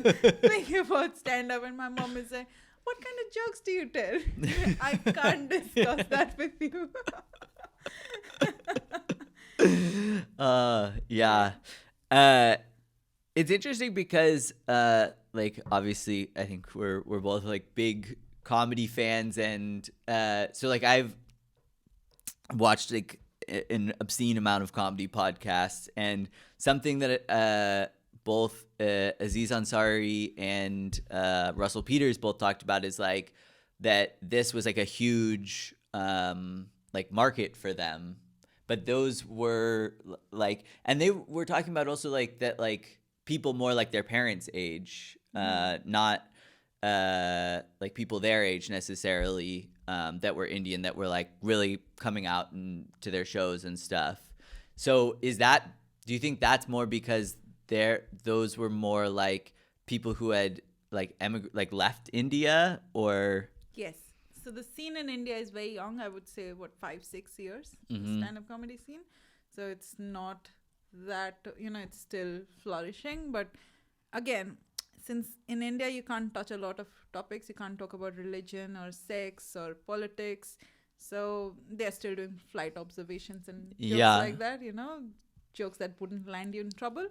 think about stand-up. And my mom is like, "What kind of jokes do you tell?" I can't discuss that with you. Yeah. It's interesting because like obviously I think we're both like big comedy fans, and so like I've watched like an obscene amount of comedy podcasts, and something that both Aziz Ansari and Russell Peters both talked about is like that this was like a huge like market for them, but those were like, and they were talking about also like that like people more like their parents' age, not like people their age necessarily, that were Indian, that were like really coming out and to their shows and stuff. So do you think that's more because those were more like people who had like left India, or? Yes. So the scene in India is very young. I would say, 5-6 years, Mm-hmm. the stand-up comedy scene. So it's not that, it's still flourishing. But again, since in India you can't touch a lot of topics, you can't talk about religion or sex or politics. So they're still doing flight observations and jokes like that, jokes that wouldn't land you in trouble.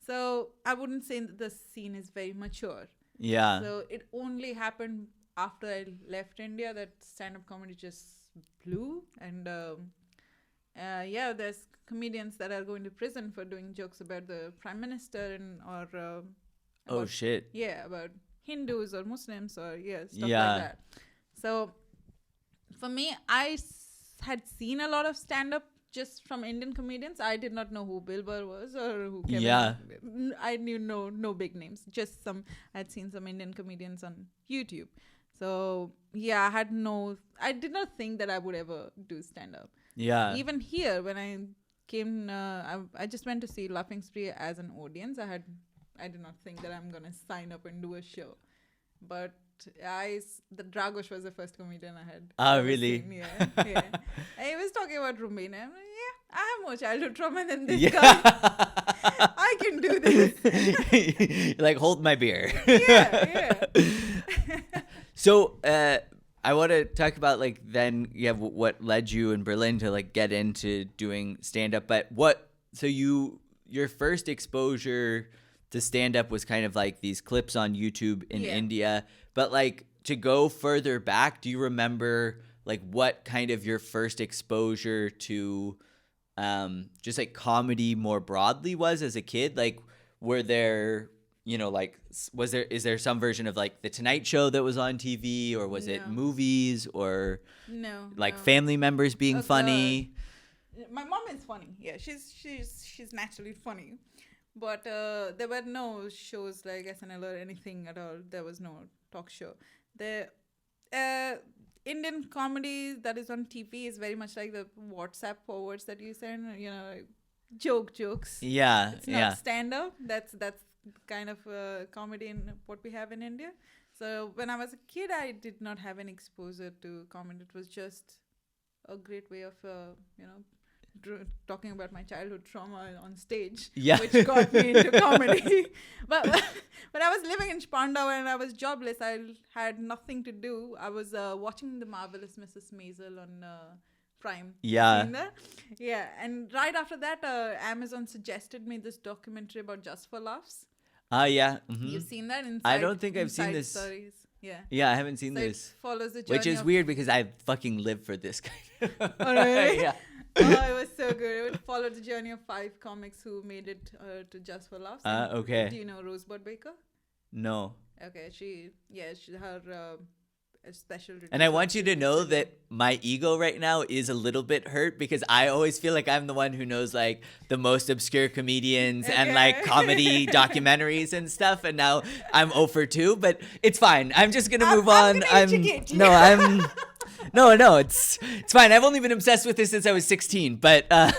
So I wouldn't say that the scene is very mature. Yeah. So it only happened after I left India that stand-up comedy just blew. And there's comedians that are going to prison for doing jokes about the prime minister Oh shit. Yeah, about Hindus or Muslims or stuff like Yeah. that. So for me, I had seen a lot of stand-up just from Indian comedians. I did not know who Bill Burr was or who Kevin. Yeah. I knew no big names. Just I'd seen some Indian comedians on YouTube. So yeah, I did not think that I would ever do stand-up. Yeah. Even here, when I came, I just went to see Laughing Spree as an audience. I did not think that I'm gonna sign up and do a show, but the Dragos was the first comedian I had. Oh, really? Seen. Yeah. He was talking about Romania. I'm like, I have more childhood trauma than this guy. I can do this. Like, hold my beer. Yeah. So, I want to talk about like then what led you in Berlin to like get into doing stand up. But your first exposure to stand up was kind of like these clips on YouTube in India. But like to go further back, do you remember like what kind of your first exposure to just like comedy more broadly was as a kid? Like were there, is there some version of like The Tonight Show that was on TV, or was it movies, or family members being funny? My mom is funny. Yeah, she's naturally funny. But there were no shows like SNL or anything at all. There was no talk show. The Indian comedy that is on TV is very much like the WhatsApp forwards that you send, like jokes. Yeah, it's not stand-up. That's kind of comedy in what we have in India. So when I was a kid, I did not have any exposure to comedy. It was just a great way of, talking about my childhood trauma on stage, which got me into comedy. But when I was living in Spandau and I was jobless, I had nothing to do. I was watching The Marvelous Mrs. Maisel on Prime. Yeah. Seen that? Yeah. And right after that, Amazon suggested me this documentary about Just for Laughs. Yeah. Mm-hmm. You've seen that? I don't think I've seen this. Stories. Yeah. Yeah, I haven't seen this. It follows the journey. Which is weird because I fucking live for this kind of. Oh, really? Yeah. Oh, it was so good. It would follow the journey of 5 comics who made it to Just for Laughs. Okay. Do you know Rosebud Baker? No. Okay, her special. And I want you to know that my ego right now is a little bit hurt because I always feel like I'm the one who knows like the most obscure comedians and like comedy documentaries and stuff. And now I'm 0 for 2, but it's fine. I'm just going to move on. No, it's fine. I've only been obsessed with this since I was 16, but what?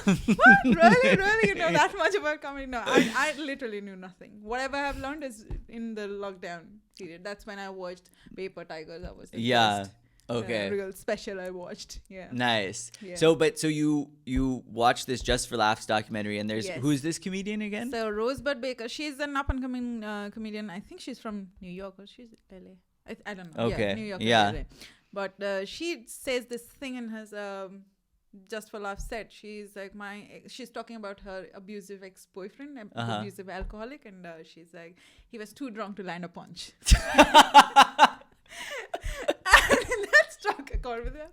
Really? You know that much about comedy? No, I literally knew nothing. Whatever I've learned is in the lockdown period. That's when I watched Paper Tigers. That was the first, real special I watched. Yeah. Nice. Yeah. So you watched this Just for Laughs documentary, and who's this comedian again? So Rosebud Baker. She's an up and coming comedian. I think she's from New York or she's LA. I don't know. Okay. Yeah, New York or LA. But she says this thing in his Just for Laughs set. She's like she's talking about her abusive ex-boyfriend, abusive alcoholic, and she's like, he was too drunk to land a punch. And that struck a chord with her.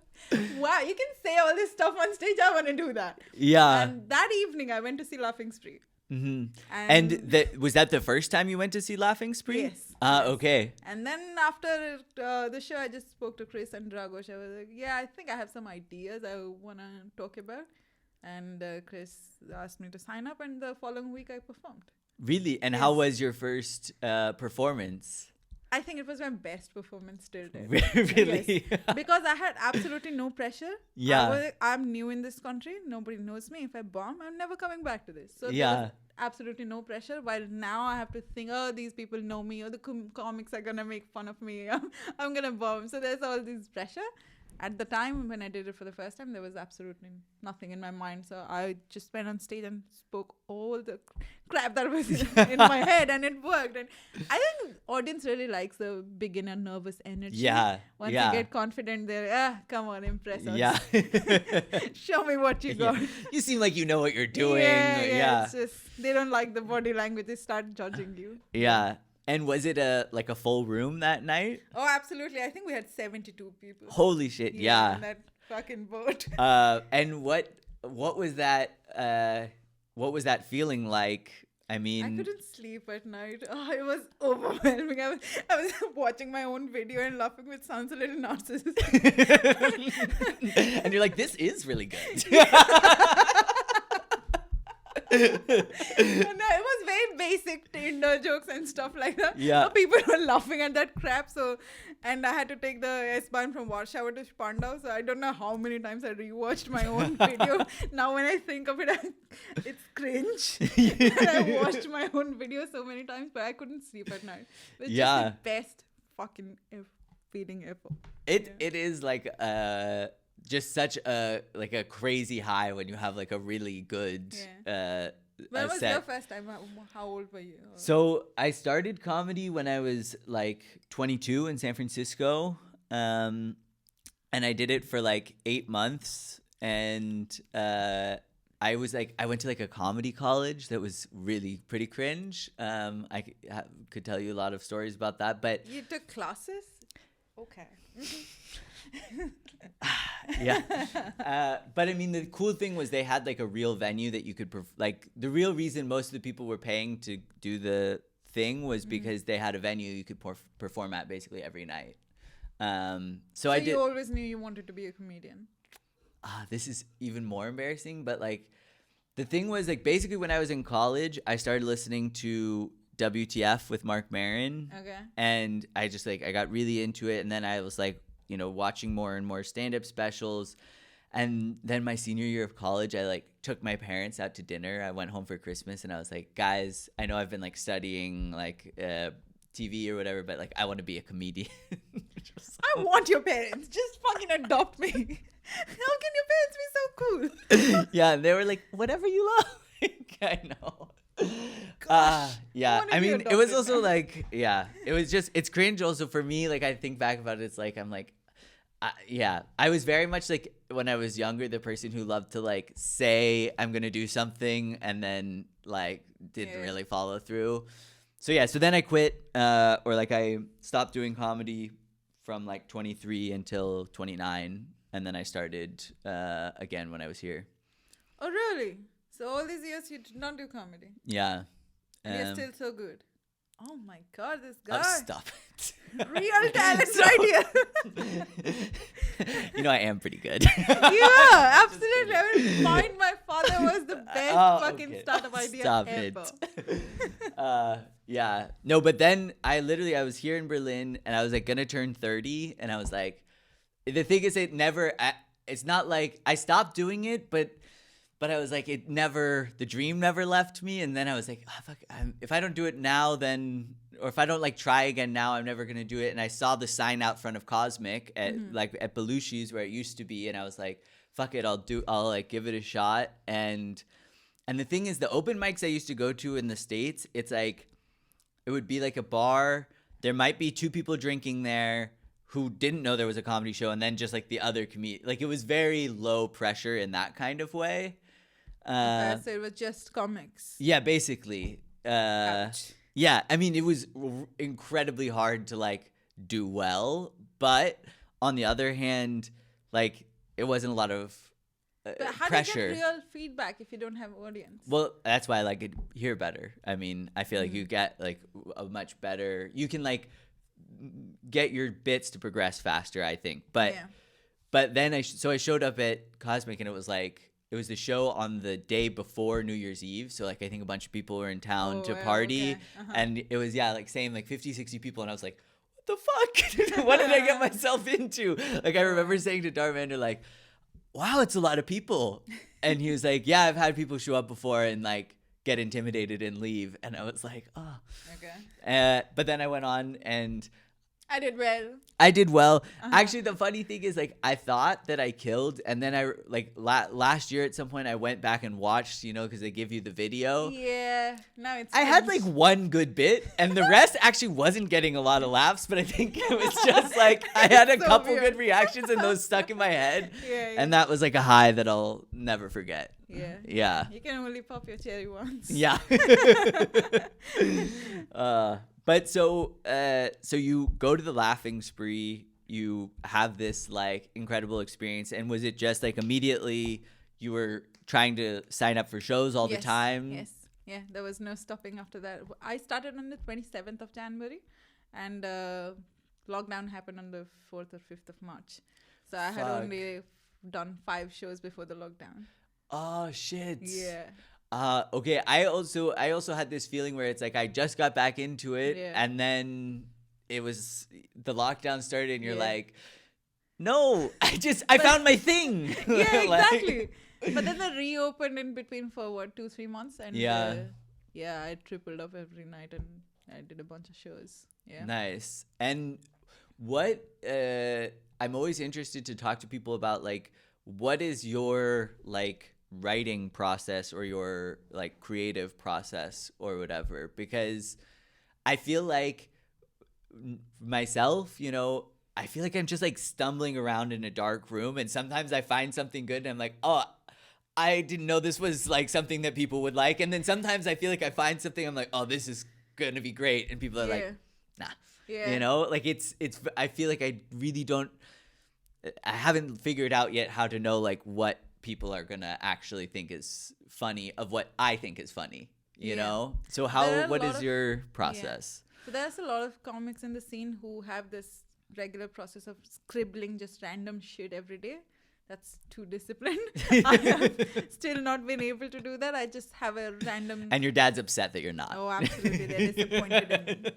Wow, you can say all this stuff on stage. I want to do that. Yeah. And that evening, I went to see Laughing Spree. Mm-hmm. And was that the first time you went to see Laughing Spree? Yes. Okay. And then after the show, I just spoke to Chris and Dragos. I was like, yeah, I think I have some ideas I want to talk about. And Chris asked me to sign up, and the following week I performed. Really? And how was your first performance? I think it was my best performance till date. Really? Yes. Because I had absolutely no pressure. Yeah. I'm new in this country. Nobody knows me. If I bomb, I'm never coming back to this. So there was absolutely no pressure. While now I have to think, oh, these people know me, or the comics are going to make fun of me. I'm going to bomb. So there's all this pressure. At the time when I did it for the first time, there was absolutely nothing in my mind. So I just went on stage and spoke all the crap that was in my head, and it worked. And I think audience really likes the beginner nervous energy. Yeah. Once you get confident, they're, come on, impress us. Yeah. Show me what you got. You seem like you know what you're doing. Yeah. It's just, they don't like the body language. They start judging you. Yeah. And was it a full room that night? Oh, absolutely. I think we had 72 people. Holy shit! Yeah. On that fucking boat. And what was that? What was that feeling like? I mean, I couldn't sleep at night. Oh, it was overwhelming. I was watching my own video and laughing, which sounds a little narcissistic. And you're like, this is really good. And it was very basic Tinder jokes and stuff like that. Yeah. So people were laughing at that crap. And I had to take the S-Bahn from Warsaw to Spandau. So I don't know how many times I rewatched my own video. Now when I think of it, it's cringe. And I watched my own video so many times, but I couldn't sleep at night. It's just the best fucking feeling ever. It is like just such a crazy high when you have like a really good when was your first time? How old were you? So I started comedy when I was like 22 in San Francisco, and I did it for like 8 months, and I went to like a comedy college that was really pretty cringe. I could tell you a lot of stories about that, but you took classes? Okay. Yeah. But I mean, the cool thing was they had like a real venue that you could the real reason most of the people were paying to do the thing was because they had a venue you could perform at basically every night. So I did. You always knew you wanted to be a comedian. This is even more embarrassing, but like the thing was like basically when I was in college, I started listening to WTF with Mark Maron. Okay. And I just I got really into it, and then I was like, watching more and more stand-up specials. And then my senior year of college, I took my parents out to dinner. I went home for Christmas, and I was like, guys, I know I've been studying TV or whatever, but I want to be a comedian. I want your parents. Just fucking adopt me. How can your parents be so cool? Yeah, and they were like, whatever you like. I know. Yeah, I mean, it was also it was just, it's cringe also for me. I think back about it, it's I was very much when I was younger, the person who loved to say I'm gonna do something and then didn't really follow through. So then I quit, or I stopped doing comedy from 23 until 29, and then I started again when I was here. Oh really? So all these years you did not do comedy? Yeah. And you're still so good. Oh my God, this guy. Oh, stop it. Real talent right here. I am pretty good. Yeah, absolutely. I mean, Find My Father was the best fucking startup idea Stop ever. It. Yeah. No, but then I was here in Berlin, and I was gonna turn 30, and I was the thing is, it's not I stopped doing it, but I was the dream never left me. And then I was fuck, if I don't do it now, then, or if I don't try again now, I'm never going to do it. And I saw the sign out front of Cosmic at at Belushi's where it used to be. And I was fuck it, I'll give it a shot. And the thing is, the open mics I used to go to in the States, it's it would be a bar. There might be 2 people drinking there who didn't know there was a comedy show. And then just the other comedian, it was very low pressure in that kind of way. So it was just comics. Yeah, basically. Yeah, I mean, it was incredibly hard to do well, but on the other hand, it wasn't a lot of But how pressure. do you get real feedback if you don't have audience? Well, that's why I like it here better. I mean, I feel like Mm-hmm. you get like a much better. You can like get your bits to progress faster, I think. But then I showed up at Cosmic, and it was the show on the day before New Year's Eve. So like I think a bunch of people were in town to party, okay. and it was like same like 50, 60 people, and I was like, what the fuck? What did I get myself into? Like I remember saying to Darmander like, wow, it's a lot of people. And he was like, yeah, I've had people show up before and like get intimidated and leave. And I was like, oh. Okay. But then I went on and I did well. I did well. Actually, the funny thing is like I thought that I killed. And then I like last year at some point I went back and watched, because they give you the video. Yeah. Now it's. I had like one good bit, and the rest actually wasn't getting a lot of laughs, but I think it was just like I had a So couple weird. good reactions and those stuck in my head. Yeah. And that was like a high that I'll never forget. Yeah. Yeah. You can only pop your cherry once. Yeah. But so you go to the laughing spree, you have this like incredible experience, and was it just like immediately you were trying to sign up for shows all the time? Yes. Yeah. There was no stopping after that. I started on the 27th of January, and lockdown happened on the 4th or 5th of March. So I had only done 5 shows before the lockdown. Oh shit. Yeah. Okay. I also had this feeling where it's like I just got back into it, Yeah. and then it was the lockdown started, and you're Yeah. like, no, I found my thing. Yeah, Like- exactly. But then they reopened in between for 2-3 months, and I tripled up every night, and I did a bunch of shows. Yeah. Nice. And what I'm always interested to talk to people about, like, what is your like writing process or your like creative process or whatever? Because I feel like myself, I feel like I'm just like stumbling around in a dark room, and sometimes I find something good and I'm like, oh, I didn't know this was like something that people would like. And then sometimes I feel like I find something, I'm like, oh, this is gonna be great, and people are like, nah. Yeah. Like it's I feel like I haven't figured out yet how to know like what people are gonna actually think is funny of what I think is funny, you know? So what is your process? So there's a lot of comics in the scene who have this regular process of scribbling just random shit every day. That's too disciplined. I have still not been able to do that. I just have a random... And your dad's upset that you're not. Oh, absolutely. They're disappointed in me.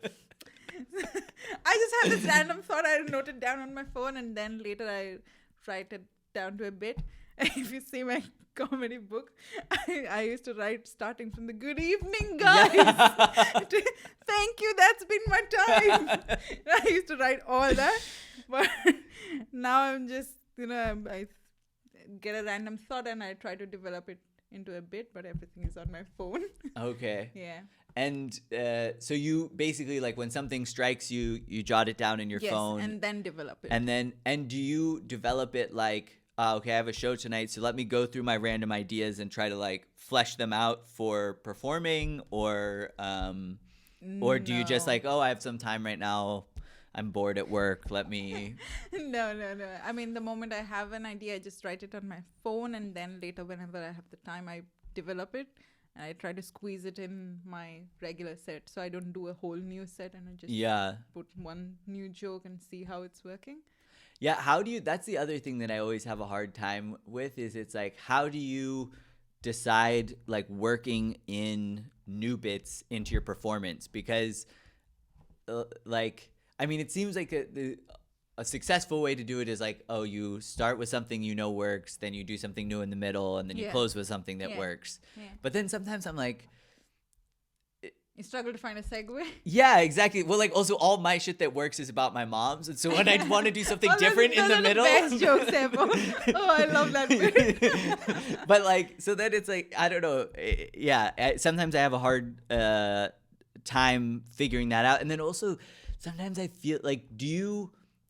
I just have this random thought. I note it down on my phone, and then later I write it down to a bit. If you see my comedy book, I used to write starting from the good evening, guys. Thank you. That's been my time. I used to write all that. But now I'm just, I get a random thought and I try to develop it into a bit, but everything is on my phone. Okay. Yeah. And so you basically, like, when something strikes you, you jot it down in your phone. And then develop it. And do you develop it like, okay, I have a show tonight, so let me go through my random ideas and try to like flesh them out for performing, or do you just like, oh, I have some time right now, I'm bored at work, let me... No. I mean, the moment I have an idea, I just write it on my phone, and then later, whenever I have the time, I develop it. And I try to squeeze it in my regular set, so I don't do a whole new set, and I just put one new joke and see how it's working. Yeah, that's the other thing that I always have a hard time with, is it's like, how do you decide like working in new bits into your performance? Because like, I mean, it seems like a successful way to do it is like, oh, you start with something works, then you do something new in the middle, and then you close with something that works. Yeah. But then sometimes I'm like... You struggle to find a segue? Yeah, exactly. Well, like, also all my shit that works is about my mom's, and so when I want to do something different in the middle... Those are the best jokes ever. Oh, I love that bit. But like, so then it's like, I don't know. Yeah, sometimes I have a hard time figuring that out. And then also, sometimes I feel like,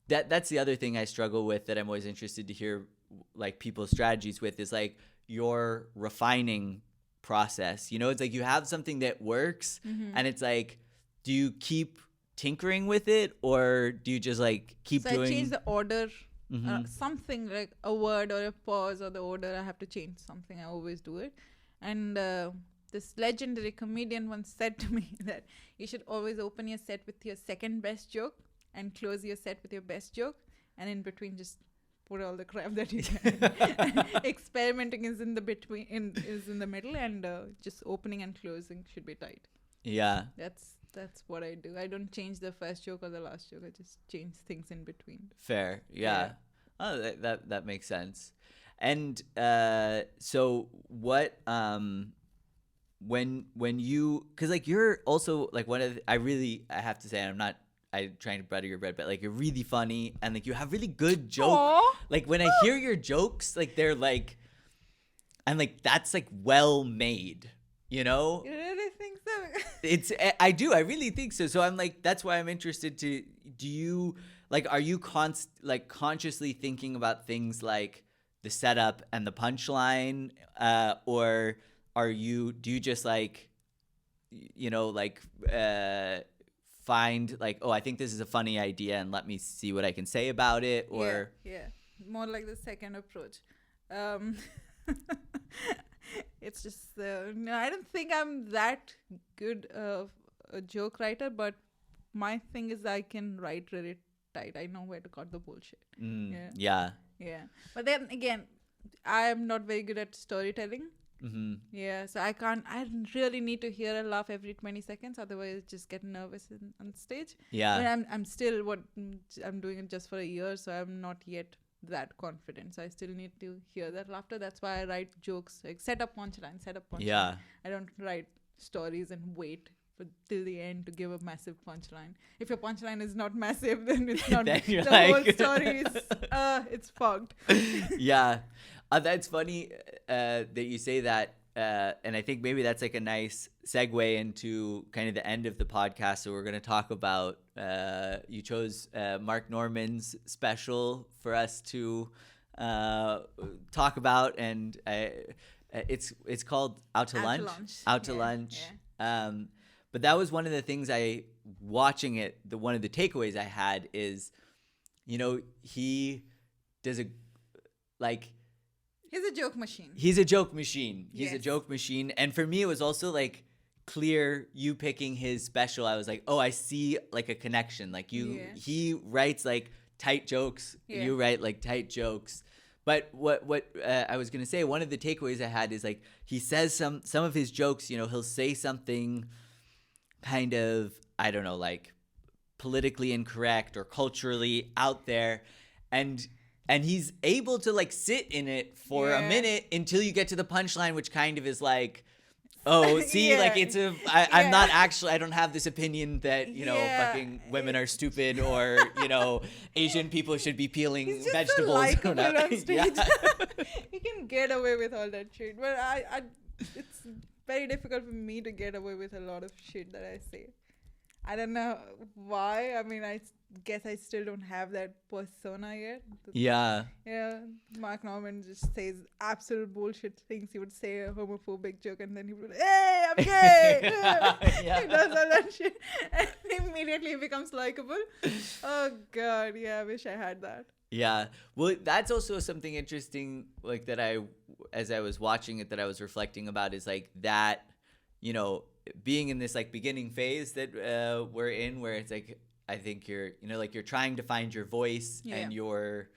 that's the other thing I struggle with, that I'm always interested to hear like people's strategies with, is like your refining process. It's like you have something that works, and it's like, do you keep tinkering with it, or do you just like keep doing... I change the order something like a word or a pause or the order, I have to change something. I always do it. And this legendary comedian once said to me that you should always open your set with your second best joke and close your set with your best joke, and in between just put all the crap that you can. Experimenting is in the is in the middle, and just opening and closing should be tight. Yeah. That's what I do. I don't change the first joke or the last joke. I just change things in between. Fair. Yeah. Oh, that makes sense. And so what when you, because like you're also like one of the, I have to say, I'm trying to butter your bread, but like you're really funny and like you have really good jokes. Like when I hear your jokes, like they're like, I'm like, that's like well made, you know? You really think so? I do. I really think so. So I'm like, that's why I'm interested to, do you, like, are you consciously thinking about things like the setup and the punchline, or do you just like, you know, like, find like, oh, I think this is a funny idea and let me see what I can say about it, or yeah, more like the second approach. It's just no, I don't think I'm that good of a joke writer, but my thing is I can write really tight. I know where to cut the bullshit. Yeah. But then again, I am not very good at storytelling. Yeah, so I really need to hear a laugh every 20 seconds, otherwise just get nervous on stage. Yeah. But I'm doing it just for a year, so I'm not yet that confident, so I still need to hear that laughter. That's why I write jokes, like set up punchline. Yeah. I don't write stories and wait till the end to give a massive punchline. If your punchline is not massive, then it's not then the whole story is it's fucked. Yeah. That's funny that you say that, and I think maybe that's like a nice segue into kind of the end of the podcast. So we're going to talk about, you chose Mark Norman's special for us to talk about, and it's called Out to Lunch. Out to Lunch. Yeah. But that was one of the things watching it, one of the takeaways I had is, you know, he does he's a joke machine. He's a joke machine. And for me, it was also like clear, you picking his special. I was like, oh, I see like a connection. Like he writes like tight jokes. Yeah. You write like tight jokes. But what I was going to say, one of the takeaways I had is like, he says some of his jokes, you know, he'll say something kind of, I don't know, like politically incorrect or culturally out there. And he's able to like sit in it for a minute until you get to the punchline, which kind of is like, oh, see, like I'm not actually, I don't have this opinion that, you know, fucking women are stupid, or, you know, Asian people should be peeling he's just vegetables. So on stage. He can get away with all that shit. But it's very difficult for me to get away with a lot of shit that I say. I don't know why. I mean, I guess I still don't have that persona yet. Yeah. Mark Norman just says absolute bullshit things. He would say a homophobic joke and then he would be like, hey, I'm gay. He does all that shit. And immediately he becomes likable. Oh, God. Yeah, I wish I had that. Yeah. Well, that's also something interesting, like that as I was watching it, that I was reflecting about, is like that, you know, being in this like beginning phase that we're in, where it's like, I think you're, you know, like you're trying to find your voice and your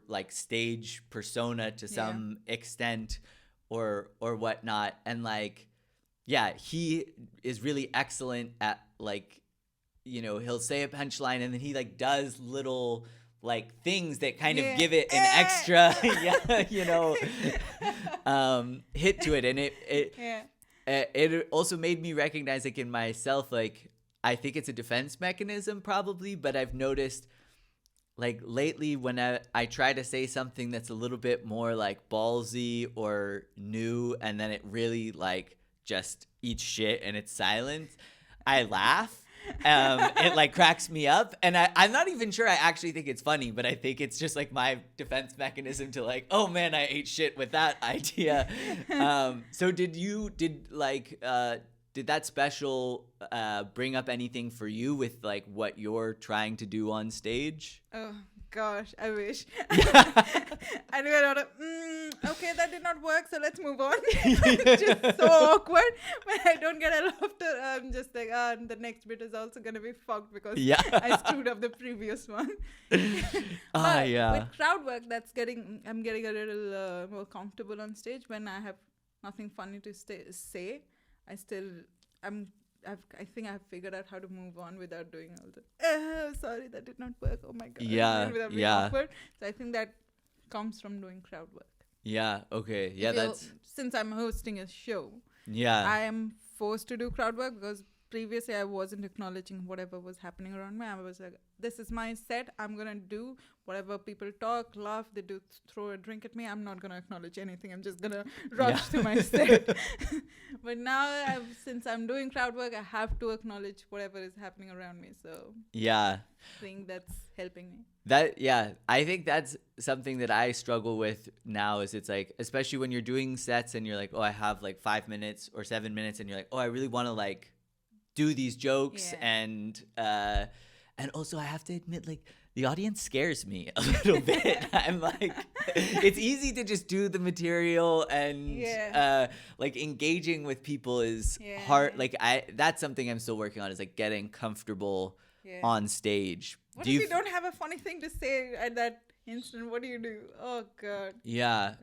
like stage persona to some extent or whatnot. And like, yeah, he is really excellent at like, you know, he'll say a punchline and then he like does little like things that kind of give it an extra, you know, hit to it. And it also made me recognize, like, in myself, like, I think it's a defense mechanism probably, but I've noticed, like, lately when I try to say something that's a little bit more, like, ballsy or new, and then it really, like, just eats shit and it's silent, I laugh. It like cracks me up, and I'm not even sure I actually think it's funny, but I think it's just like my defense mechanism to like, oh man, I ate shit with that idea. So did that special bring up anything for you with like what you're trying to do on stage? Oh, gosh, I wish. Yeah. And we were all okay, that did not work, so let's move on. Just so awkward. When I don't get a laughter, I'm just like, the next bit is also going to be fucked because Yeah. I screwed up the previous one. But with crowd work, I'm getting a little more comfortable on stage when I have nothing funny to say. I think I've figured out how to move on without doing all the sorry, that did not work, oh my god. Without being awkward. So I think that comes from doing crowd work. Yeah, okay. Yeah, since I'm hosting a show, yeah. I am forced to do crowd work because previously I wasn't acknowledging whatever was happening around me. I was like, this is my set, I'm gonna do whatever people talk, laugh, they do throw a drink at me, I'm not gonna acknowledge anything, I'm just gonna rush to my set. But now since I'm doing crowd work, I have to acknowledge whatever is happening around me. So yeah, I think that's helping me. I think that's something that I struggle with now. Is it's like, especially when you're doing sets and you're like, oh, I have like 5 minutes or 7 minutes, and you're like, oh, I really want to like do these jokes, and also I have to admit, like, the audience scares me a little bit. I'm like, it's easy to just do the material, and like engaging with people is hard. Like that's something I'm still working on, is like getting comfortable on stage. What if you don't have a funny thing to say at that instant? What do you do? Oh god. Yeah.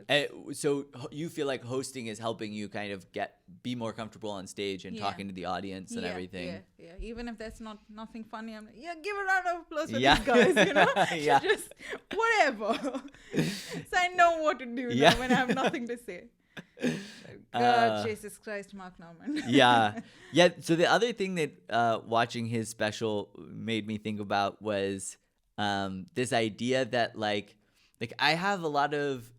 So you feel like hosting is helping you kind of be more comfortable on stage and talking to the audience and everything. Yeah. Even if that's nothing funny, I'm like, give a round of applause for these guys, you know? Just whatever. So I know what to do now when I have nothing to say. God, Jesus Christ, Mark Norman. Yeah. So the other thing that watching his special made me think about was this idea that like I have a lot of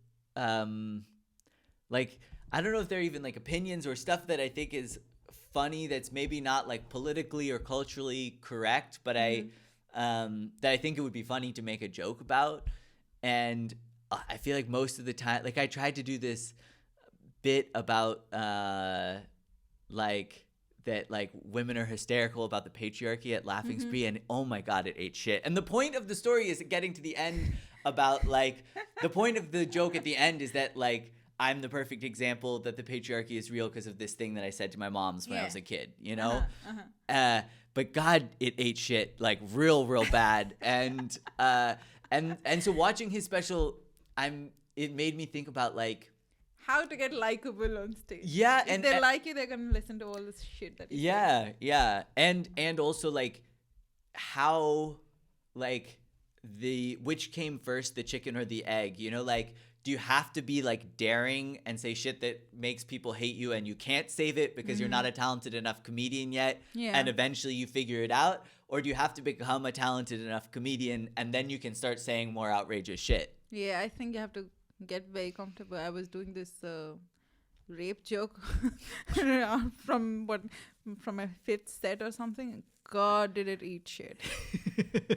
like, I don't know if they're even like opinions or stuff that I think is funny that's maybe not like politically or culturally correct, but that I think it would be funny to make a joke about. And I feel like most of the time, like I tried to do this bit about like that, like women are hysterical about the patriarchy at Laughing Spree, and oh my god, it ate shit. And the point of the story is getting to the end about like the point of the joke at the end is that like I'm the perfect example that the patriarchy is real because of this thing that I said to my moms when I was a kid, you know? But god, it ate shit like real bad. And so watching his special, it made me think about like how to get likable on stage. Yeah, if they like you, they're gonna listen to all this shit that you say. Yeah. And also like how like which came first, the chicken or the egg, you know? Like, do you have to be like daring and say shit that makes people hate you and you can't save it because you're not a talented enough comedian yet, and eventually you figure it out? Or do you have to become a talented enough comedian and then you can start saying more outrageous shit? Yeah, I think you have to get very comfortable. I was doing this rape joke from my 5th set or something. God, did it eat shit.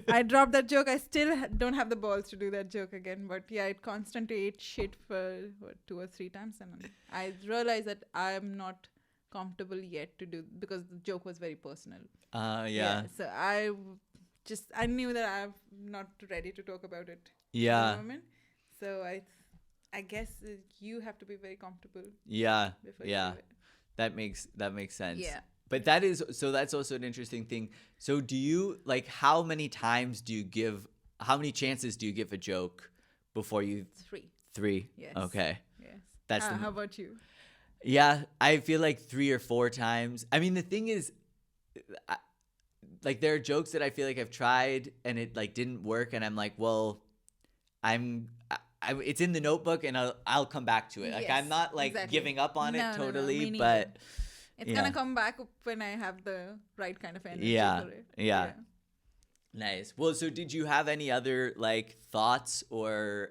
I dropped that joke. I still don't have the balls to do that joke again. But yeah, it constantly ate shit for 2 or 3 times. And I realized that I'm not comfortable yet to do, because the joke was very personal. So I knew that I'm not ready to talk about it. Yeah. At the moment. So I guess you have to be very comfortable. Yeah. Before you do it. That makes sense. Yeah. But that's also an interesting thing. So do you, like, how many chances do you give a joke before you? 3. 3? Yes. Okay. Yes. How about you? Yeah, I feel like 3 or 4 times. I mean, the thing is, like, there are jokes that I feel like I've tried and it like didn't work, and I'm like, well, it's in the notebook and I'll come back to it. Like, I'm not like giving up on it totally, but it's gonna come back when I have the right kind of energy for it. Yeah. Nice. Well, so did you have any other like thoughts, or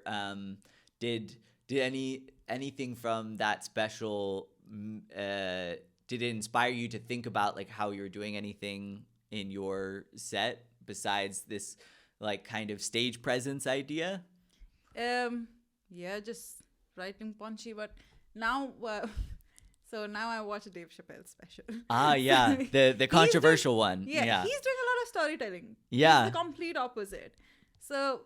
did anything from that special did it inspire you to think about like how you're doing anything in your set besides this like kind of stage presence idea? Just writing punchy, but now so now I watch Dave Chappelle's special. The controversial one. Yeah, he's doing a lot of storytelling. Yeah, he's the complete opposite. So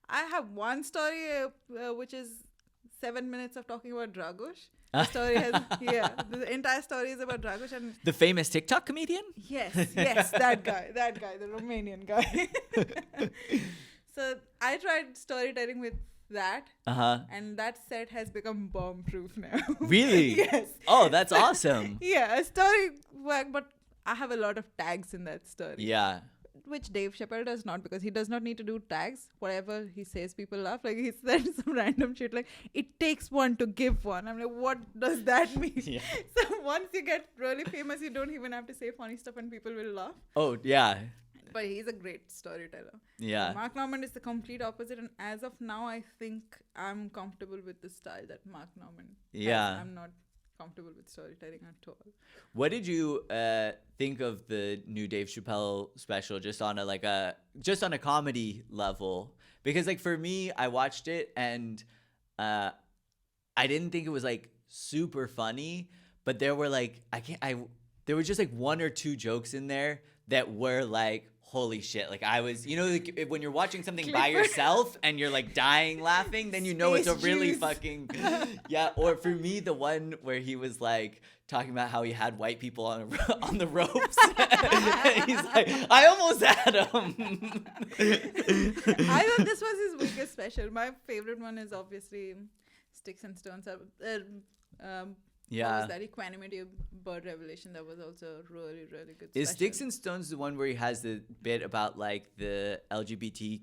I have one story which is 7 minutes of talking about Dragosh. The story has, the entire story is about Dragosh. And The famous TikTok comedian? yes, that guy, the Romanian guy. So I tried storytelling with that, and that set has become bomb-proof now. Really? Yes. Oh, that's awesome. Yeah, a story work, but I have a lot of tags in that story. Yeah. Which Dave Chappelle does not, because he does not need to do tags. Whatever he says, people laugh. Like, he said some random shit like, it takes one to give one. I'm like, what does that mean? Yeah. So once you get really famous, you don't even have to say funny stuff and people will laugh. Oh, yeah. But he's a great storyteller. Yeah. Mark Norman is the complete opposite. And as of now, I think I'm comfortable with the style that Mark Norman has. Yeah. I'm not comfortable with storytelling at all. What did you think of the new Dave Chappelle special, just on a comedy level? Because like for me, I watched it and I didn't think it was like super funny, but there were like there were just like one or two jokes in there that were like, holy shit. Like I was, like when you're watching something by yourself and you're like dying laughing, then you know it's a really fucking, yeah. Or for me, the one where he was like talking about how he had white people on the ropes. He's like, I almost had him. I thought this was his weakest special. My favorite one is obviously Sticks and Stones. What was that? Equanimity Bird Revelation. That was also a really, really good Is special. Sticks and Stones the one where he has the bit about like the LGBT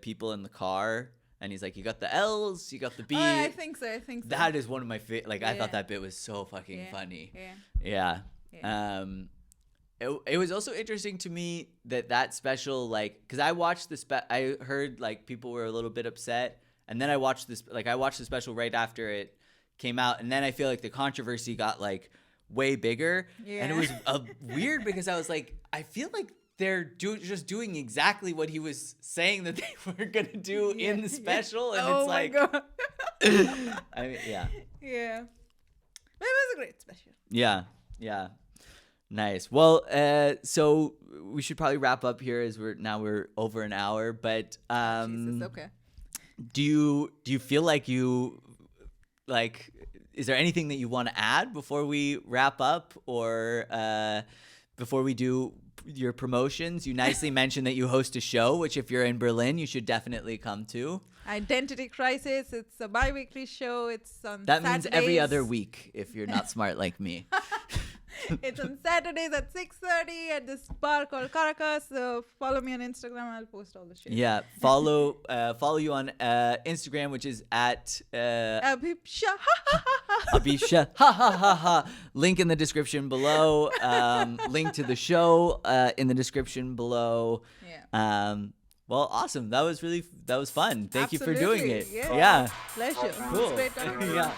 people in the car? And he's like, you got the L's, you got the B. I think so. That is one of my favorite. Like, I thought that bit was so fucking funny. Yeah. It was also interesting to me that special, like, because I watched I heard like people were a little bit upset. And then I watched the special right after it came out. And then I feel like the controversy got like way bigger. Yeah. And it was weird because I was like, I feel like they're just doing exactly what he was saying that they were going to do in the special. And it's like, God. I mean, yeah. Yeah. But it was a great special. Yeah. Yeah. Nice. Well, so we should probably wrap up here as we're over an hour, but, Jesus, okay. Do you feel like is there anything that you want to add before we wrap up, or, before we do your promotions? You nicely mentioned that you host a show, which if you're in Berlin, you should definitely come to. Identity Crisis. It's a bi-weekly show. It's on That Saturdays. means every other week if you're not smart like me. It's on Saturdays at 6:30 at this bar called Caracas. So follow me on Instagram. I'll post all the shit. Yeah, follow you on Instagram, which is at Abhipsha. Abhipsha. Ha ha ha ha. Link in the description below. Link to the show in the description below. Yeah. Well, awesome. That was fun. Thank you for doing it. Yeah. Pleasure. Cool. Yeah.